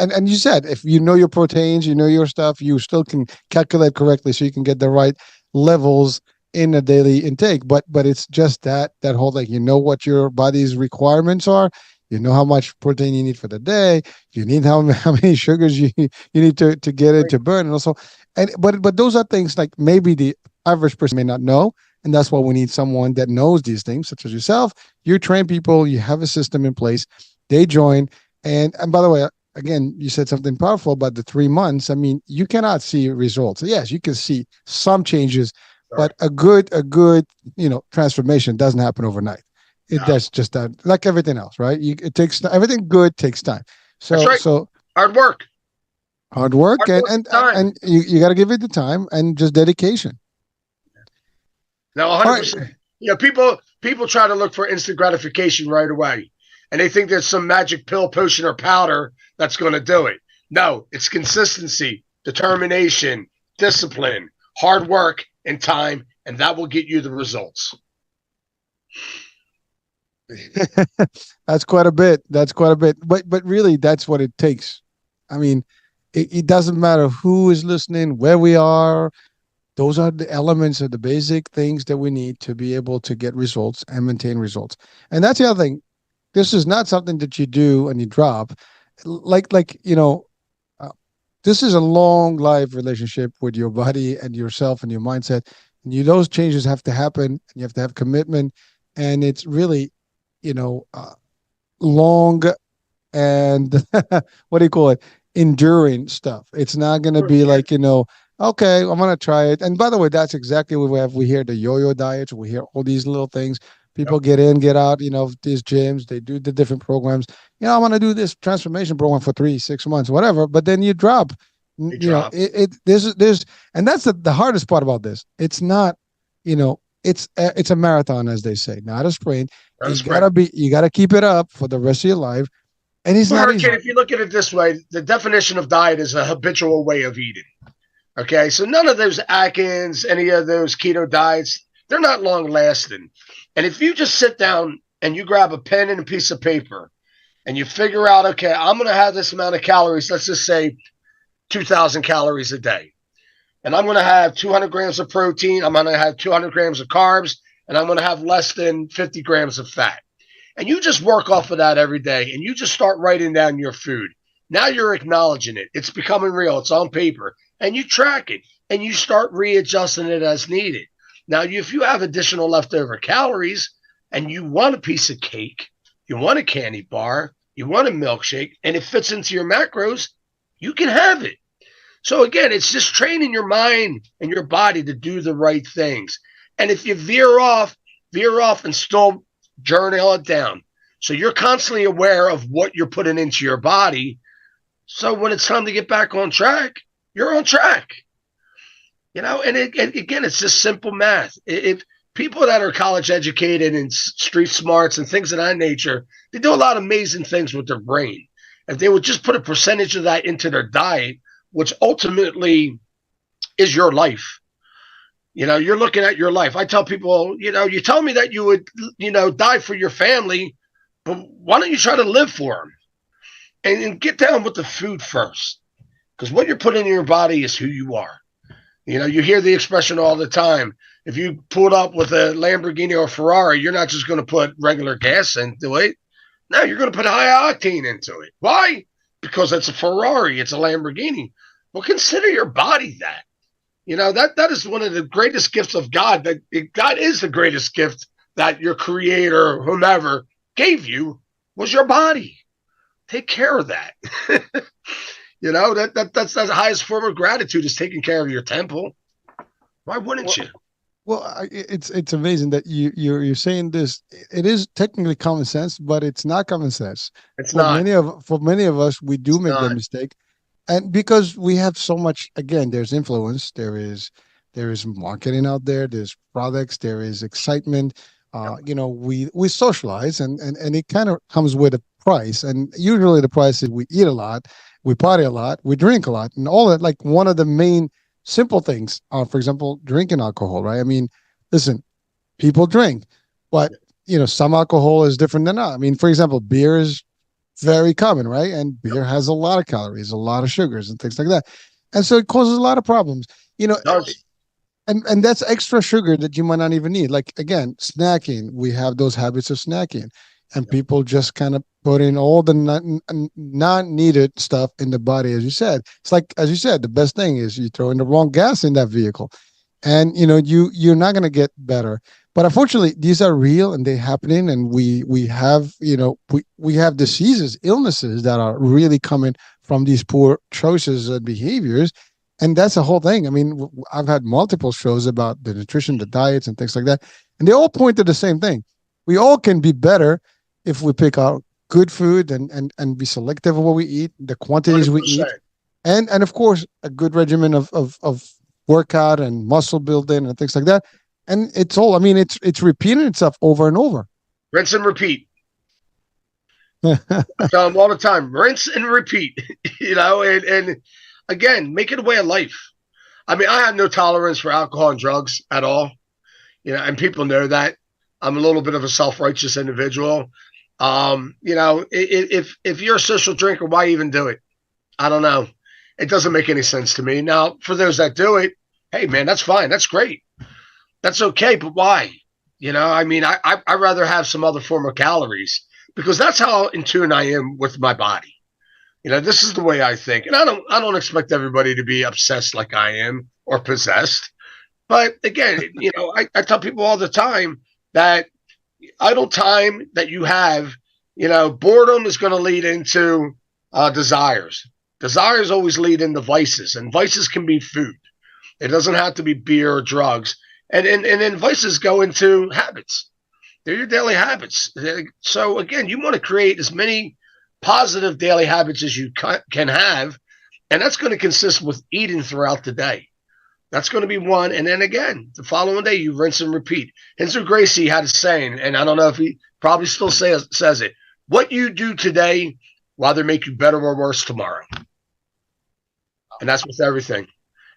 and you said, if you know your proteins, you know your stuff, you still can calculate correctly, so you can get the right levels in a daily intake. But it's just that whole, like, what your body's requirements are. You know how much protein you need for the day. You need how many sugars you need to get it to burn, and also, but those are things like maybe the average person may not know, and that's why we need someone that knows these things, such as yourself. You train people. You have a system in place. They join, and by the way, again, you said something powerful about the 3 months. I mean, you cannot see results. Yes, you can see some changes, All but right. a good transformation doesn't happen overnight. It No, That's just that, like everything else, right? It takes everything good takes time. that's So right. so Hard work. hard work Hard and work and and time. and you got to give it the time and just dedication. No, All right. 100%. People try to look for instant gratification right away, and they think there's some magic pill, potion, or powder that's going to do it. No, it's consistency, determination, discipline, hard work, and time, and that will get you the results. That's quite a bit. That's quite a bit. But really, that's what it takes. I mean, it doesn't matter who is listening, where we are. Those are the elements of the basic things that we need to be able to get results and maintain results. And that's the other thing. This is not something that you do and you drop. Like uh, this is a long life relationship with your body and yourself and your mindset. And those changes have to happen. And you have to have commitment. And it's really, you know, uh, long and what do you call it? Enduring stuff. It's not going to be Yeah, like, okay, I'm going to try it. And by the way, that's exactly what we have. We hear the yo-yo diets. We hear all these little things. yep, People get in, get out, these gyms, they do the different programs. I want to do this transformation program for 3, 6 months, whatever. But then you drop, they drop. and that's the hardest part about this. It's not, it's a marathon, as they say, not a sprint. Not a sprint. You gotta keep it up for the rest of your life, and it's Well, not easy. Hurricane, if you look at it this way, the definition of diet is a habitual way of eating. Okay, so none of those Atkins, any of those keto diets, they're not long lasting. And if you just sit down and you grab a pen and a piece of paper and you figure out, okay, I'm going to have this amount of calories, let's just say 2,000 calories a day. And I'm going to have 200 grams of protein, I'm going to have 200 grams of carbs, and I'm going to have less than 50 grams of fat. And you just work off of that every day and you just start writing down your food. Now you're acknowledging it. It's becoming real. It's on paper. And you track it and you start readjusting it as needed. Now, if you have additional leftover calories and you want a piece of cake, you want a candy bar, you want a milkshake, and it fits into your macros, you can have it. So again, it's just training your mind and your body to do the right things. And if you veer off and still journal it down. So you're constantly aware of what you're putting into your body. So when it's time to get back on track, you're on track. And again, it's just simple math. If people that are college educated and street smarts and things of that nature, they do a lot of amazing things with their brain. If they would just put a percentage of that into their diet, which ultimately is your life. You're looking at your life. I tell people, you tell me that you would, die for your family, but why don't you try to live for them and get down with the food first? Because what you're putting in your body is who you are. You hear the expression all the time. If you pulled up with a Lamborghini or Ferrari, you're not just going to put regular gas into it. No, you're going to put high octane into it. Why? Because it's a Ferrari, it's a Lamborghini. Well, consider your body that. That is one of the greatest gifts of God. God is the greatest gift that your creator, whomever, gave you was your body. Take care of that. That's the highest form of gratitude is taking care of your temple. Why wouldn't Well, you? it's amazing that you're saying this. It is technically common sense, but it's not common sense. It's For not. many of us, we do It's make that not. mistake, and because we have so much. Again, there's influence. There is marketing out there. There's products. There is excitement. Yep. We socialize, and it kind of comes with a price. And usually, the price is we eat a lot, we party a lot, we drink a lot, and all that. Like one of the main simple things are, for example, drinking alcohol, right? I mean, listen, people drink, but some alcohol is different than not. I mean, for example, beer is very common, right? And Yep. beer has a lot of calories, a lot of sugars, and things like that, and so it causes a lot of problems. You know, It does. and that's extra sugar that you might not even need. Like again, snacking, we have those habits of snacking, and Yep. people just kind of put in all the non-needed stuff in the body. As you said, it's like, as you said, the best thing is you throw in the wrong gas in that vehicle, and you're not going to get better. But unfortunately, these are real and they happening, and we have we have diseases, illnesses that are really coming from these poor choices and behaviors. And that's the whole thing. I mean, I've had multiple shows about the nutrition, the diets, and things like that, and they all point to the same thing. We all can be better if we pick out good food and be selective of what we eat, the quantities we eat, 100%. and of course a good regimen of workout and muscle building and things like that. And it's all. I mean, it's repeating itself over and over. Rinse and repeat. I tell them all the time, rinse and repeat. And again, make it a way of life. I mean, I have no tolerance for alcohol and drugs at all. And people know that. I'm a little bit of a self-righteous individual. If you're a social drinker, why even do it? I don't know. It doesn't make any sense to me. Now, for those that do it, hey man, that's fine. That's great. That's okay. But why? I mean, I'd rather have some other form of calories because that's how in tune I am with my body. This is the way I think. And I don't expect everybody to be obsessed like I am or possessed. But again, I tell people all the time that idle time that you have, boredom is going to lead into desires. Desires always lead into vices, and vices can be food. It doesn't have to be beer or drugs. And then vices go into habits. They're your daily habits. So again, you want to create as many positive daily habits as you can have, and that's going to consist with eating throughout the day. That's going to be one. And then again, the following day, you rinse and repeat. Renzo Gracie had a saying, and I don't know if he probably still says it. What you do today will either make you better or worse tomorrow. And that's with everything.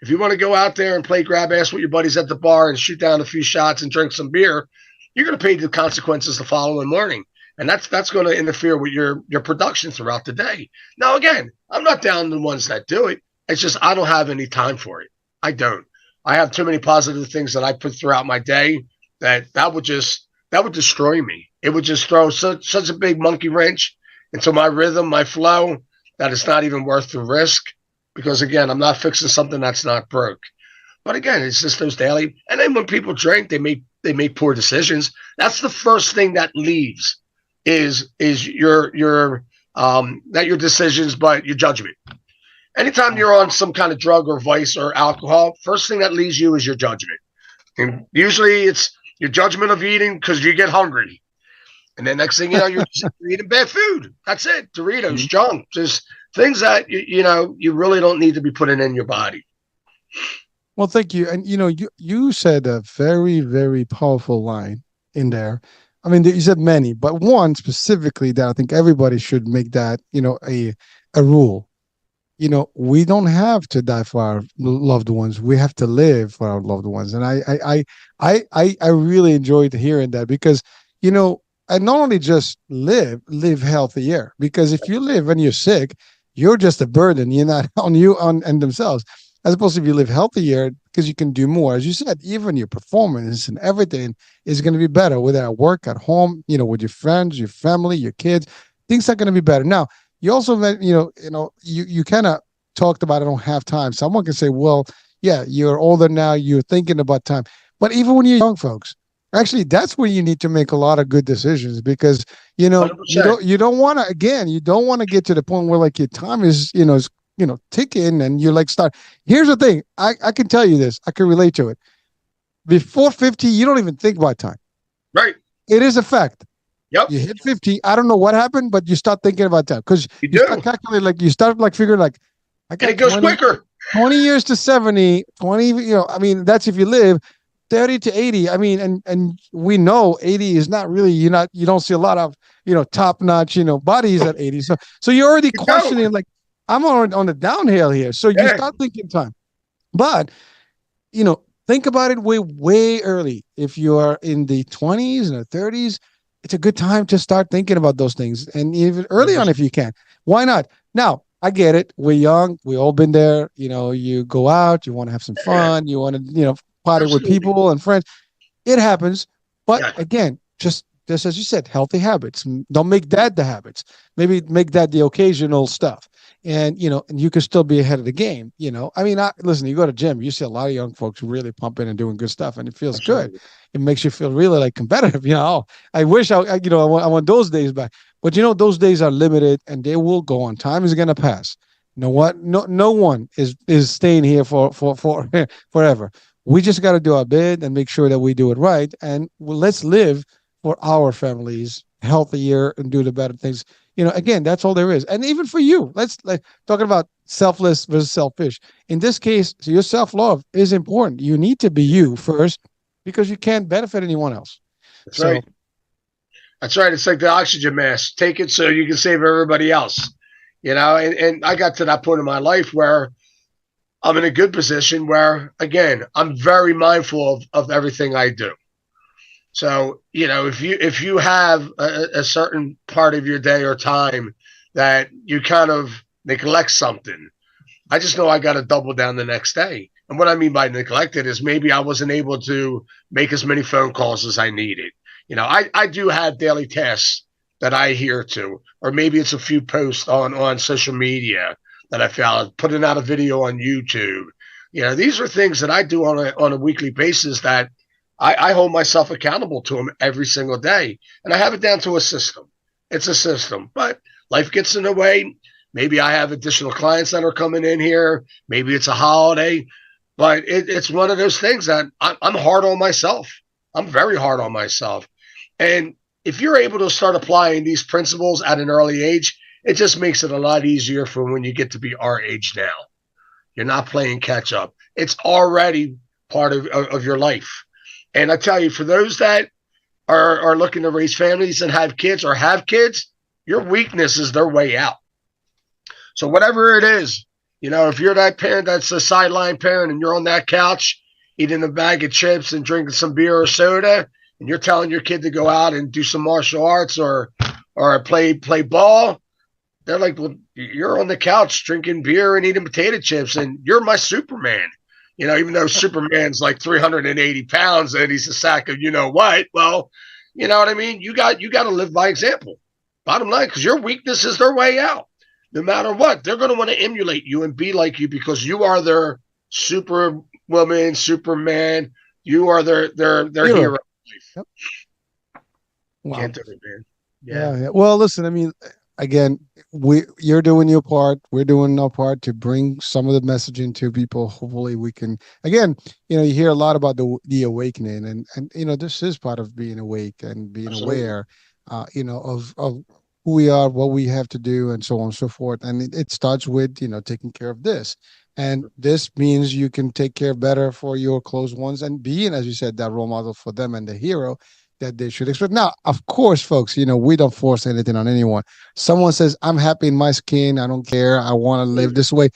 If you want to go out there and play grab ass with your buddies at the bar and shoot down a few shots and drink some beer, you're going to pay the consequences the following morning. And that's going to interfere with your production throughout the day. Now, again, I'm not down the ones that do it. It's just I don't have any time for it. I don't. I have too many positive things that I put throughout my day that would destroy me. It would just throw such a big monkey wrench into my rhythm, my flow, that it's not even worth the risk. Because again, I'm not fixing something that's not broke. But again, it's just those daily. And then when people drink, they make poor decisions. That's the first thing that leaves is your not your decisions, but your judgment. Anytime you're on some kind of drug or vice or alcohol, first thing that leaves you is your judgment. And usually it's your judgment of eating because you get hungry. And then next thing you know, you're eating bad food. That's it. Doritos, junk, just things that, you really don't need to be putting in your body. Well, thank you. And you said a very, very powerful line in there. I mean, you said many, but one specifically that I think everybody should make that, a rule. We don't have to die for our loved ones. We have to live for our loved ones. And I really enjoyed hearing that because, and not only just live healthier, because if you live and you're sick, you're just a burden. You're not on you and themselves. As opposed to if you live healthier, because you can do more. As you said, even your performance and everything is going to be better, whether at work, at home, with your friends, your family, your kids. Things are going to be better. Now, you also, you kind of talked about I don't have time. Someone can say, well, yeah, you're older now. You're thinking about time. But even when you're young, folks, actually, that's where you need to make a lot of good decisions because, you don't want to get to the point where like your time is, ticking and you like start. Here's the thing. I can tell you this. I can relate to it. Before 50, you don't even think about time. Right. It is a fact. Yep. You hit 50. I don't know what happened, but you start thinking about time because you start calculating, like you start like figuring like, I got and it goes 20, quicker. 20 years to 70, 20, I mean, that's if you live 30 to 80. I mean, and we know 80 is not really, you don't see a lot of, top notch, bodies at 80. So you're already questioning, like, I'm on the downhill here. So you start thinking time. But, think about it way early. If you're in the 20s and the 30s, it's a good time to start thinking about those things. And even early on, if you can. Why not? Now, I get it. We're young. We all been there. You go out, you want to have some fun. You want to, party with people and friends. It happens. But again, just as you said, healthy habits. Don't make that the habits. Maybe make that the occasional stuff. And, and you can still be ahead of the game. I mean, listen, you go to gym, you see a lot of young folks really pumping and doing good stuff and it feels good. It makes you feel really like competitive. I wish I want those days back, but those days are limited and they will go on. Time is going to pass. You know what? No one is staying here for forever. We just got to do our bit and make sure that we do it right. And let's live for our families healthier and do the better things. Again, that's all there is. And even for you, let's like talking about selfless versus selfish. In this case, your self love is important. You need to be you first because you can't benefit anyone else. That's So right. That's right. It's like the oxygen mask. Take it so you can save everybody else. And I got to that point in my life where I'm in a good position where, again, I'm very mindful of everything I do. So, if you have a certain part of your day or time that you kind of neglect something, I just know I got to double down the next day. And what I mean by neglected is maybe I wasn't able to make as many phone calls as I needed. I do have daily tasks that I adhere to, or maybe it's a few posts on social media that I found, putting out a video on YouTube. These are things that I do on a weekly basis that I hold myself accountable to them every single day. And I have it down to a system. It's a system, but life gets in the way. Maybe I have additional clients that are coming in here. Maybe it's a holiday, but it's one of those things that I'm hard on myself. I'm very hard on myself. And if you're able to start applying these principles at an early age, it just makes it a lot easier for when you get to be our age now. You're not playing catch up. It's already part of your life. And I tell you, for those that are looking to raise families and have kids or have kids, your weakness is their way out. So whatever it is, if you're that parent that's a sideline parent and you're on that couch eating a bag of chips and drinking some beer or soda, and you're telling your kid to go out and do some martial arts or play ball, they're like, well, you're on the couch drinking beer and eating potato chips, and you're my Superman. Even though Superman's like 380 pounds and he's a sack of what. Well, you know what I mean? You got to live by example. Bottom line, because your weakness is their way out. No matter what, they're going to want to emulate you and be like you because you are their Superwoman, Superman. You are their hero. Yep. Wow. Can't do it, man. Yeah. Well, listen, I mean, again, you're doing your part. We're doing our part to bring some of the messaging to people. Hopefully we can, again, you hear a lot about the awakening and this is part of being awake and being Absolutely. aware, of who we are, what we have to do and so on and so forth. And it starts with, taking care of this. And this means you can take care better for your close ones and being, as you said, that role model for them and the hero that they should expect. Now, of course, folks, we don't force anything on anyone. Someone says, I'm happy in my skin. I don't care. I want to live this way.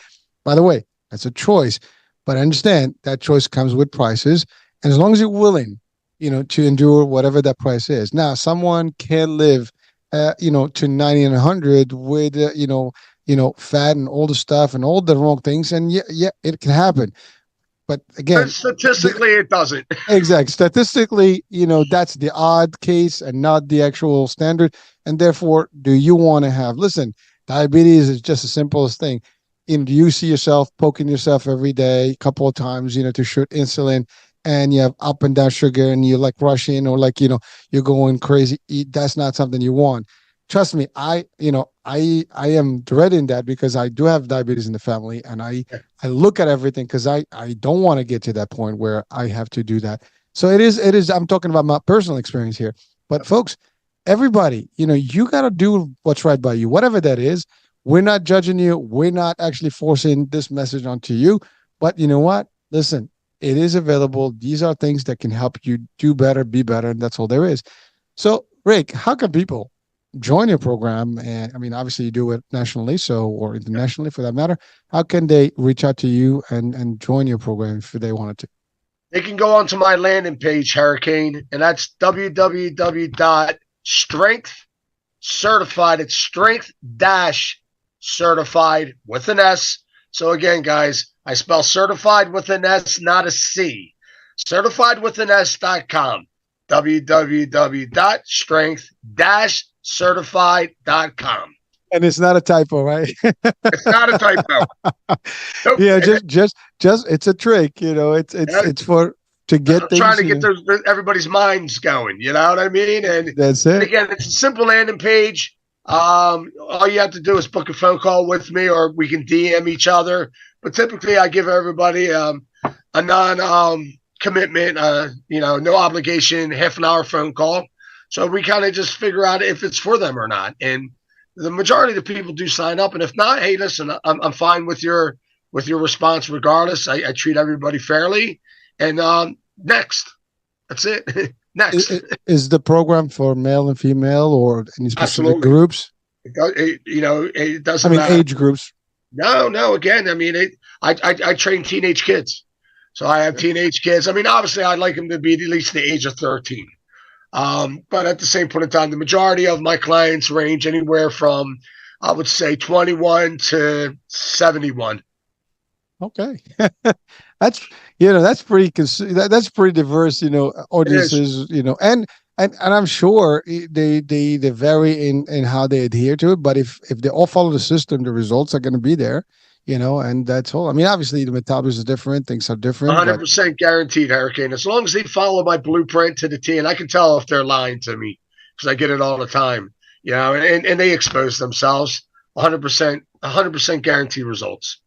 By the way, that's a choice. But I understand that choice comes with prices. And as long as you're willing, to endure whatever that price is. Now, someone can live, to 90 and 100 with, fat and all the stuff and all the wrong things. And yeah, it can happen. But again, statistically, it doesn't. Exactly. Statistically, that's the odd case and not the actual standard. And therefore, do you want to have, listen, diabetes is just the simplest thing. Do you see yourself poking yourself every day, a couple of times, to shoot insulin and you have up and down sugar and you're like rushing or like, you're going crazy. That's not something you want. Trust me, I am dreading that because I do have diabetes in the family and I look at everything because I don't want to get to that point where I have to do that. So it is, I'm talking about my personal experience here, but folks, everybody, you got to do what's right by you, whatever that is. We're not judging you. We're not actually forcing this message onto you, but you know what? Listen, it is available. These are things that can help you do better, be better. And that's all there is. So Rick, how can people join your program? And I mean, obviously you do it nationally, or internationally for that matter. How can they reach out to you and join your program if they wanted to? They can go onto my landing page, Hurricane, and that's www.strengthcertified. It's strength-certified with an S. So again, guys, I spell certified with an S, not a C. Certifiedwithans.com. www.strength-certified.com. And it's not a typo, right? It's not a typo. Nope. Yeah, just it's a trick, it's for to get things, trying to get everybody's minds going, you know what I mean? And that's it. again, it's a simple landing page. All you have to do is book a phone call with me, or we can DM each other. But typically, I give everybody a non commitment, no obligation, half an hour phone call. So we kind of just figure out if it's for them or not. And the majority of the people do sign up. And if not, hey, listen, I'm fine with your response regardless. I treat everybody fairly. And next, that's it. Next, Is the program for male and female or any specific absolutely. groups? It I doesn't mean, matter. age groups. No, no. Again, I mean, I train teenage kids, so I have teenage kids. I mean, obviously, I'd like them to be at least the age of 13. But at the same point in time, the majority of my clients range anywhere from, I would say, 21 to 71. Okay. That's that's that's pretty diverse, It is audiences, and I'm sure they vary in how they adhere to it, but if they all follow the system, the results are going to be there, and that's all. I mean, obviously the metabolism is different, things are different, but 100% guaranteed, Hurricane. As long as they follow my blueprint to the T, and I can tell if they're lying to me because I get it all the time. And they expose themselves. 100% guaranteed results.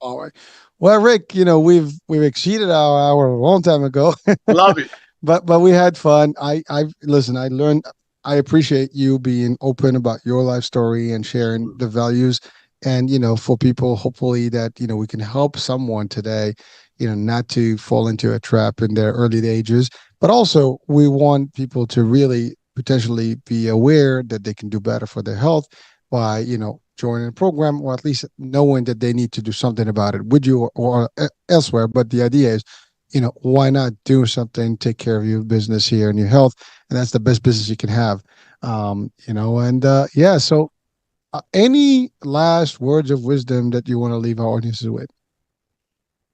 all right. Well, Rick, we've exceeded our hour a long time ago. Love it. But we had fun. I listen. I learned. I appreciate you being open about your life story and sharing the values. And for people, hopefully that we can help someone today. Not to fall into a trap in their early ages, but also we want people to really potentially be aware that they can do better for their health by joining a program or at least knowing that they need to do something about it with you or elsewhere. But the idea is why not do something, take care of your business here and your health? And that's the best business you can have. Yeah. So, any last words of wisdom that you want to leave our audiences with?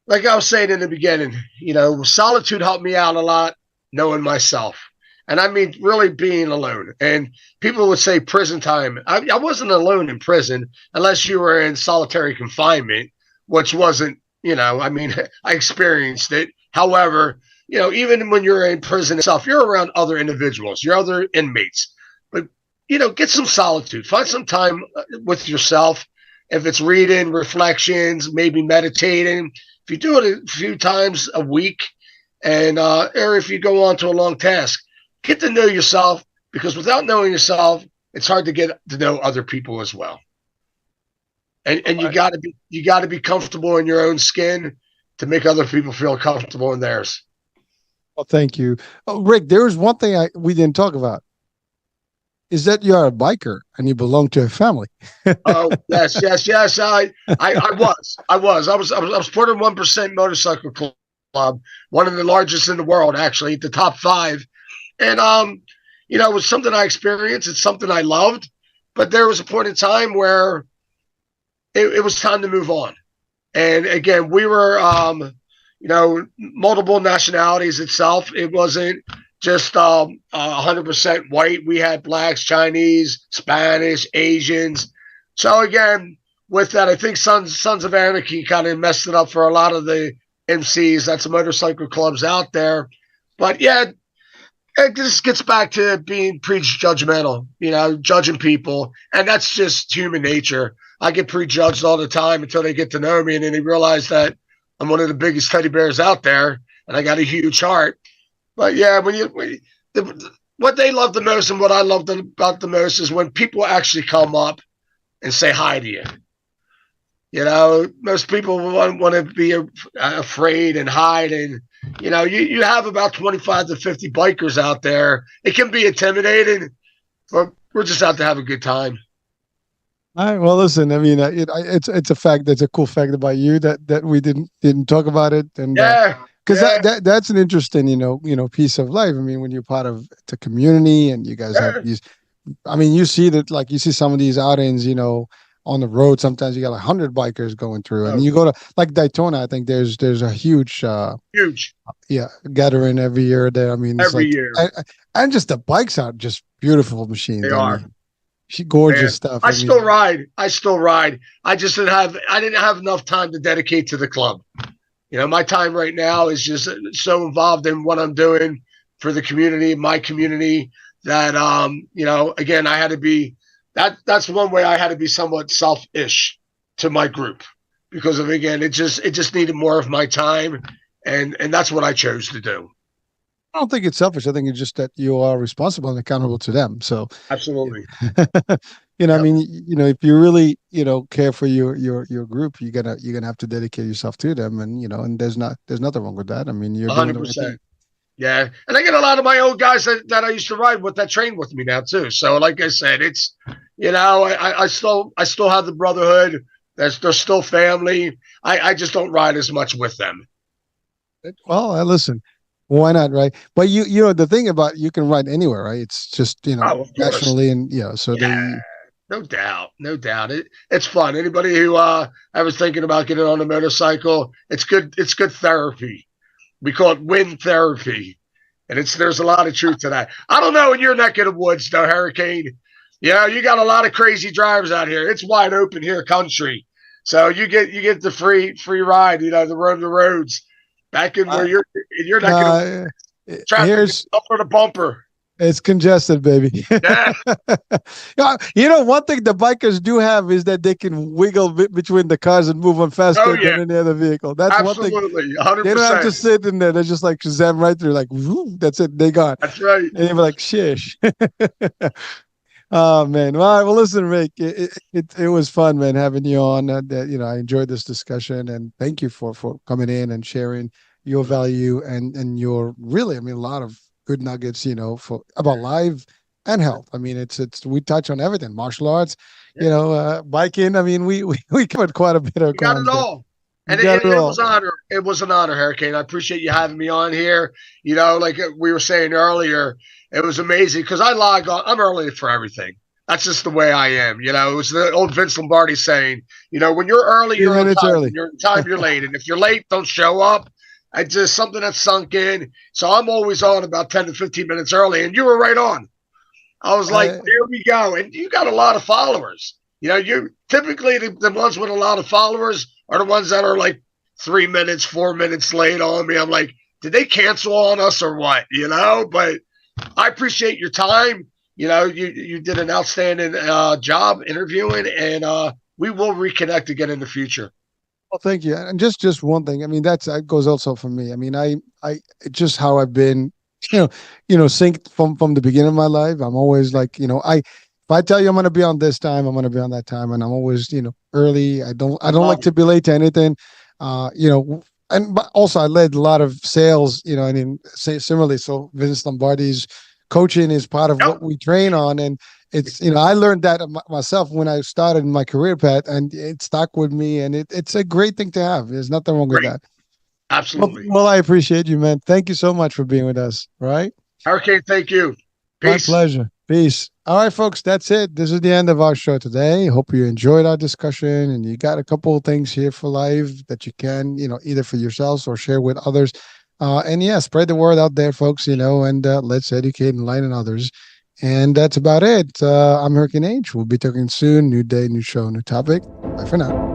Like I was saying in the beginning, solitude helped me out a lot, knowing myself. And I mean, really being alone. And people would say prison time. I wasn't alone in prison unless you were in solitary confinement, which wasn't, I mean, I experienced it. However, even when you're in prison itself, you're around other individuals, you're other inmates. But, get some solitude, find some time with yourself. If it's reading, reflections, maybe meditating, if you do it a few times a week, and or if you go on to a long task, get to know yourself because without knowing yourself, it's hard to get to know other people as well. And you got to be comfortable in your own skin to make other people feel comfortable in theirs. Well, thank you. Oh, Rick, there was one thing we didn't talk about is that you are a biker and you belong to a family. Oh yes, yes, yes. I was part of 1% motorcycle club, one of the largest in the world, actually, the top five. And it was something I experienced. It's something I loved, but there was a point in time where it was time to move on. And again, we were, multiple nationalities itself. It wasn't just 100% white. We had blacks, Chinese, Spanish, Asians. So again, with that, I think Sons of Anarchy kind of messed it up for a lot of the MCs. That's the motorcycle clubs out there. But yeah, it just gets back to being prejudgmental, judging people. And that's just human nature. I get prejudged all the time until they get to know me and then they realize that I'm one of the biggest teddy bears out there and I got a huge heart. But yeah, what they love the most and what I love about the most is when people actually come up and say hi to you. Most people want to be afraid and hide. And, you have about 25 to 50 bikers out there. It can be intimidating, but we're just out to have a good time. All right. Well, listen. I mean, it's a fact. That's a cool fact about you that we didn't talk about it, and Yeah. because Yeah. that's an interesting piece of life. I mean, when you're part of the community and you guys have Yeah. these, I mean, you see that like you see some of these outings, on the road. Sometimes you got 100 bikers going through, and Oh, you go to like Daytona. I think there's a huge huge. yeah gathering every year there. I mean, it's Every like year. and just the bikes are just beautiful machines. They I are. mean, gorgeous Man, stuff. I I still mean, ride. I still ride. I didn't have enough time to dedicate to the club. My time right now is just so involved in what I'm doing for the community, my community, that again, I had to be that's one way I had to be somewhat selfish to my group because of again it just needed more of my time and that's what I chose to do. I don't think it's selfish. I think it's just that you are responsible and accountable to them. So, Absolutely. I Yep. mean, if you really, care for your group, you're gonna have to dedicate yourself to them, and and there's nothing wrong with that. I mean, you're doing the right 100%. thing. Yeah. And I get a lot of my old guys that I used to ride with that train with me now too. So like I said, it's I still have the brotherhood. They're still family. I just don't ride as much with them. Well, listen, why not, right? But the thing about you can ride anywhere, right? It's just Oh, of course. nationally, and so Yeah, they. no doubt. No doubt. It's fun. Anybody who I was thinking about getting on a motorcycle, it's good therapy. We call it wind therapy. And there's a lot of truth to that. I don't know in your neck of the woods though, Hurricane. You got a lot of crazy drivers out here. It's wide open here country. So you get the free ride, the roam the roads. Back in where Uh, you're in your neck of the uh, traffic is here's bumper to bumper. It's congested, baby. Yeah, Yeah, one thing the bikers do have is that they can wiggle between the cars and move on oh faster than yeah, any other vehicle. That's one thing. absolutely, 100. They don't have to percent sit in there. They're just like Shazam right through, like, whoo, that's it. They gone. That's right. And you're like, shish. Oh man. Well, all right, well, listen, Rick, it was fun, man, having you on. I enjoyed this discussion, and thank you for coming in and sharing your value and your really, I mean, a lot of good nuggets, for about life and health. I mean, it's we touch on everything, martial arts, Yeah, biking. I mean, we covered quite a bit of you got it ground there. all. You And got it it was all. an honor. It was an honor, Hurricane. I appreciate you having me on here. Like we were saying earlier, it was amazing because I log on. I'm early for everything. That's just the way I am. It was the old Vince Lombardi saying, when you're early, 15 you're on minutes time. When early. you're on time, you're late. And if you're late, don't show up. It's just something that sunk in. So I'm always on about 10 to 15 minutes early. And you were right on. I was like, Uh, there we go. And you got a lot of followers. You typically the ones with a lot of followers are the ones that are like 3 minutes, 4 minutes late on me. I'm like, did they cancel on us or what? But I appreciate your time. You did an outstanding job interviewing, and we will reconnect again in the future. Well, thank you. And just one thing. I mean, that goes also for me. I mean, I just how I've been, synced from the beginning of my life. I'm always like, if I tell you I'm going to be on this time, I'm going to be on that time, and I'm always, early. I don't like Love to it. be late to anything. But also I led a lot of sales, and in say similarly. So Vince Lombardi's coaching is part of Yep. what we train on, and it's I learned that myself when I started my career path, and it stuck with me, and it's a great thing to have. There's nothing wrong with Great. that. Well, Absolutely. well, I appreciate you, man. Thank you so much for being with us. All right. Hurricane, thank you. My Peace. pleasure. Peace. All right, folks, that's it. This is the end of our show today. Hope you enjoyed our discussion and you got a couple of things here for life that you can, either for yourselves or share with others. And yeah, spread the word out there, folks, and let's educate and enlighten others. And that's about it. I'm Hurricane H. We'll be talking soon. New day, new show, new topic. Bye for now.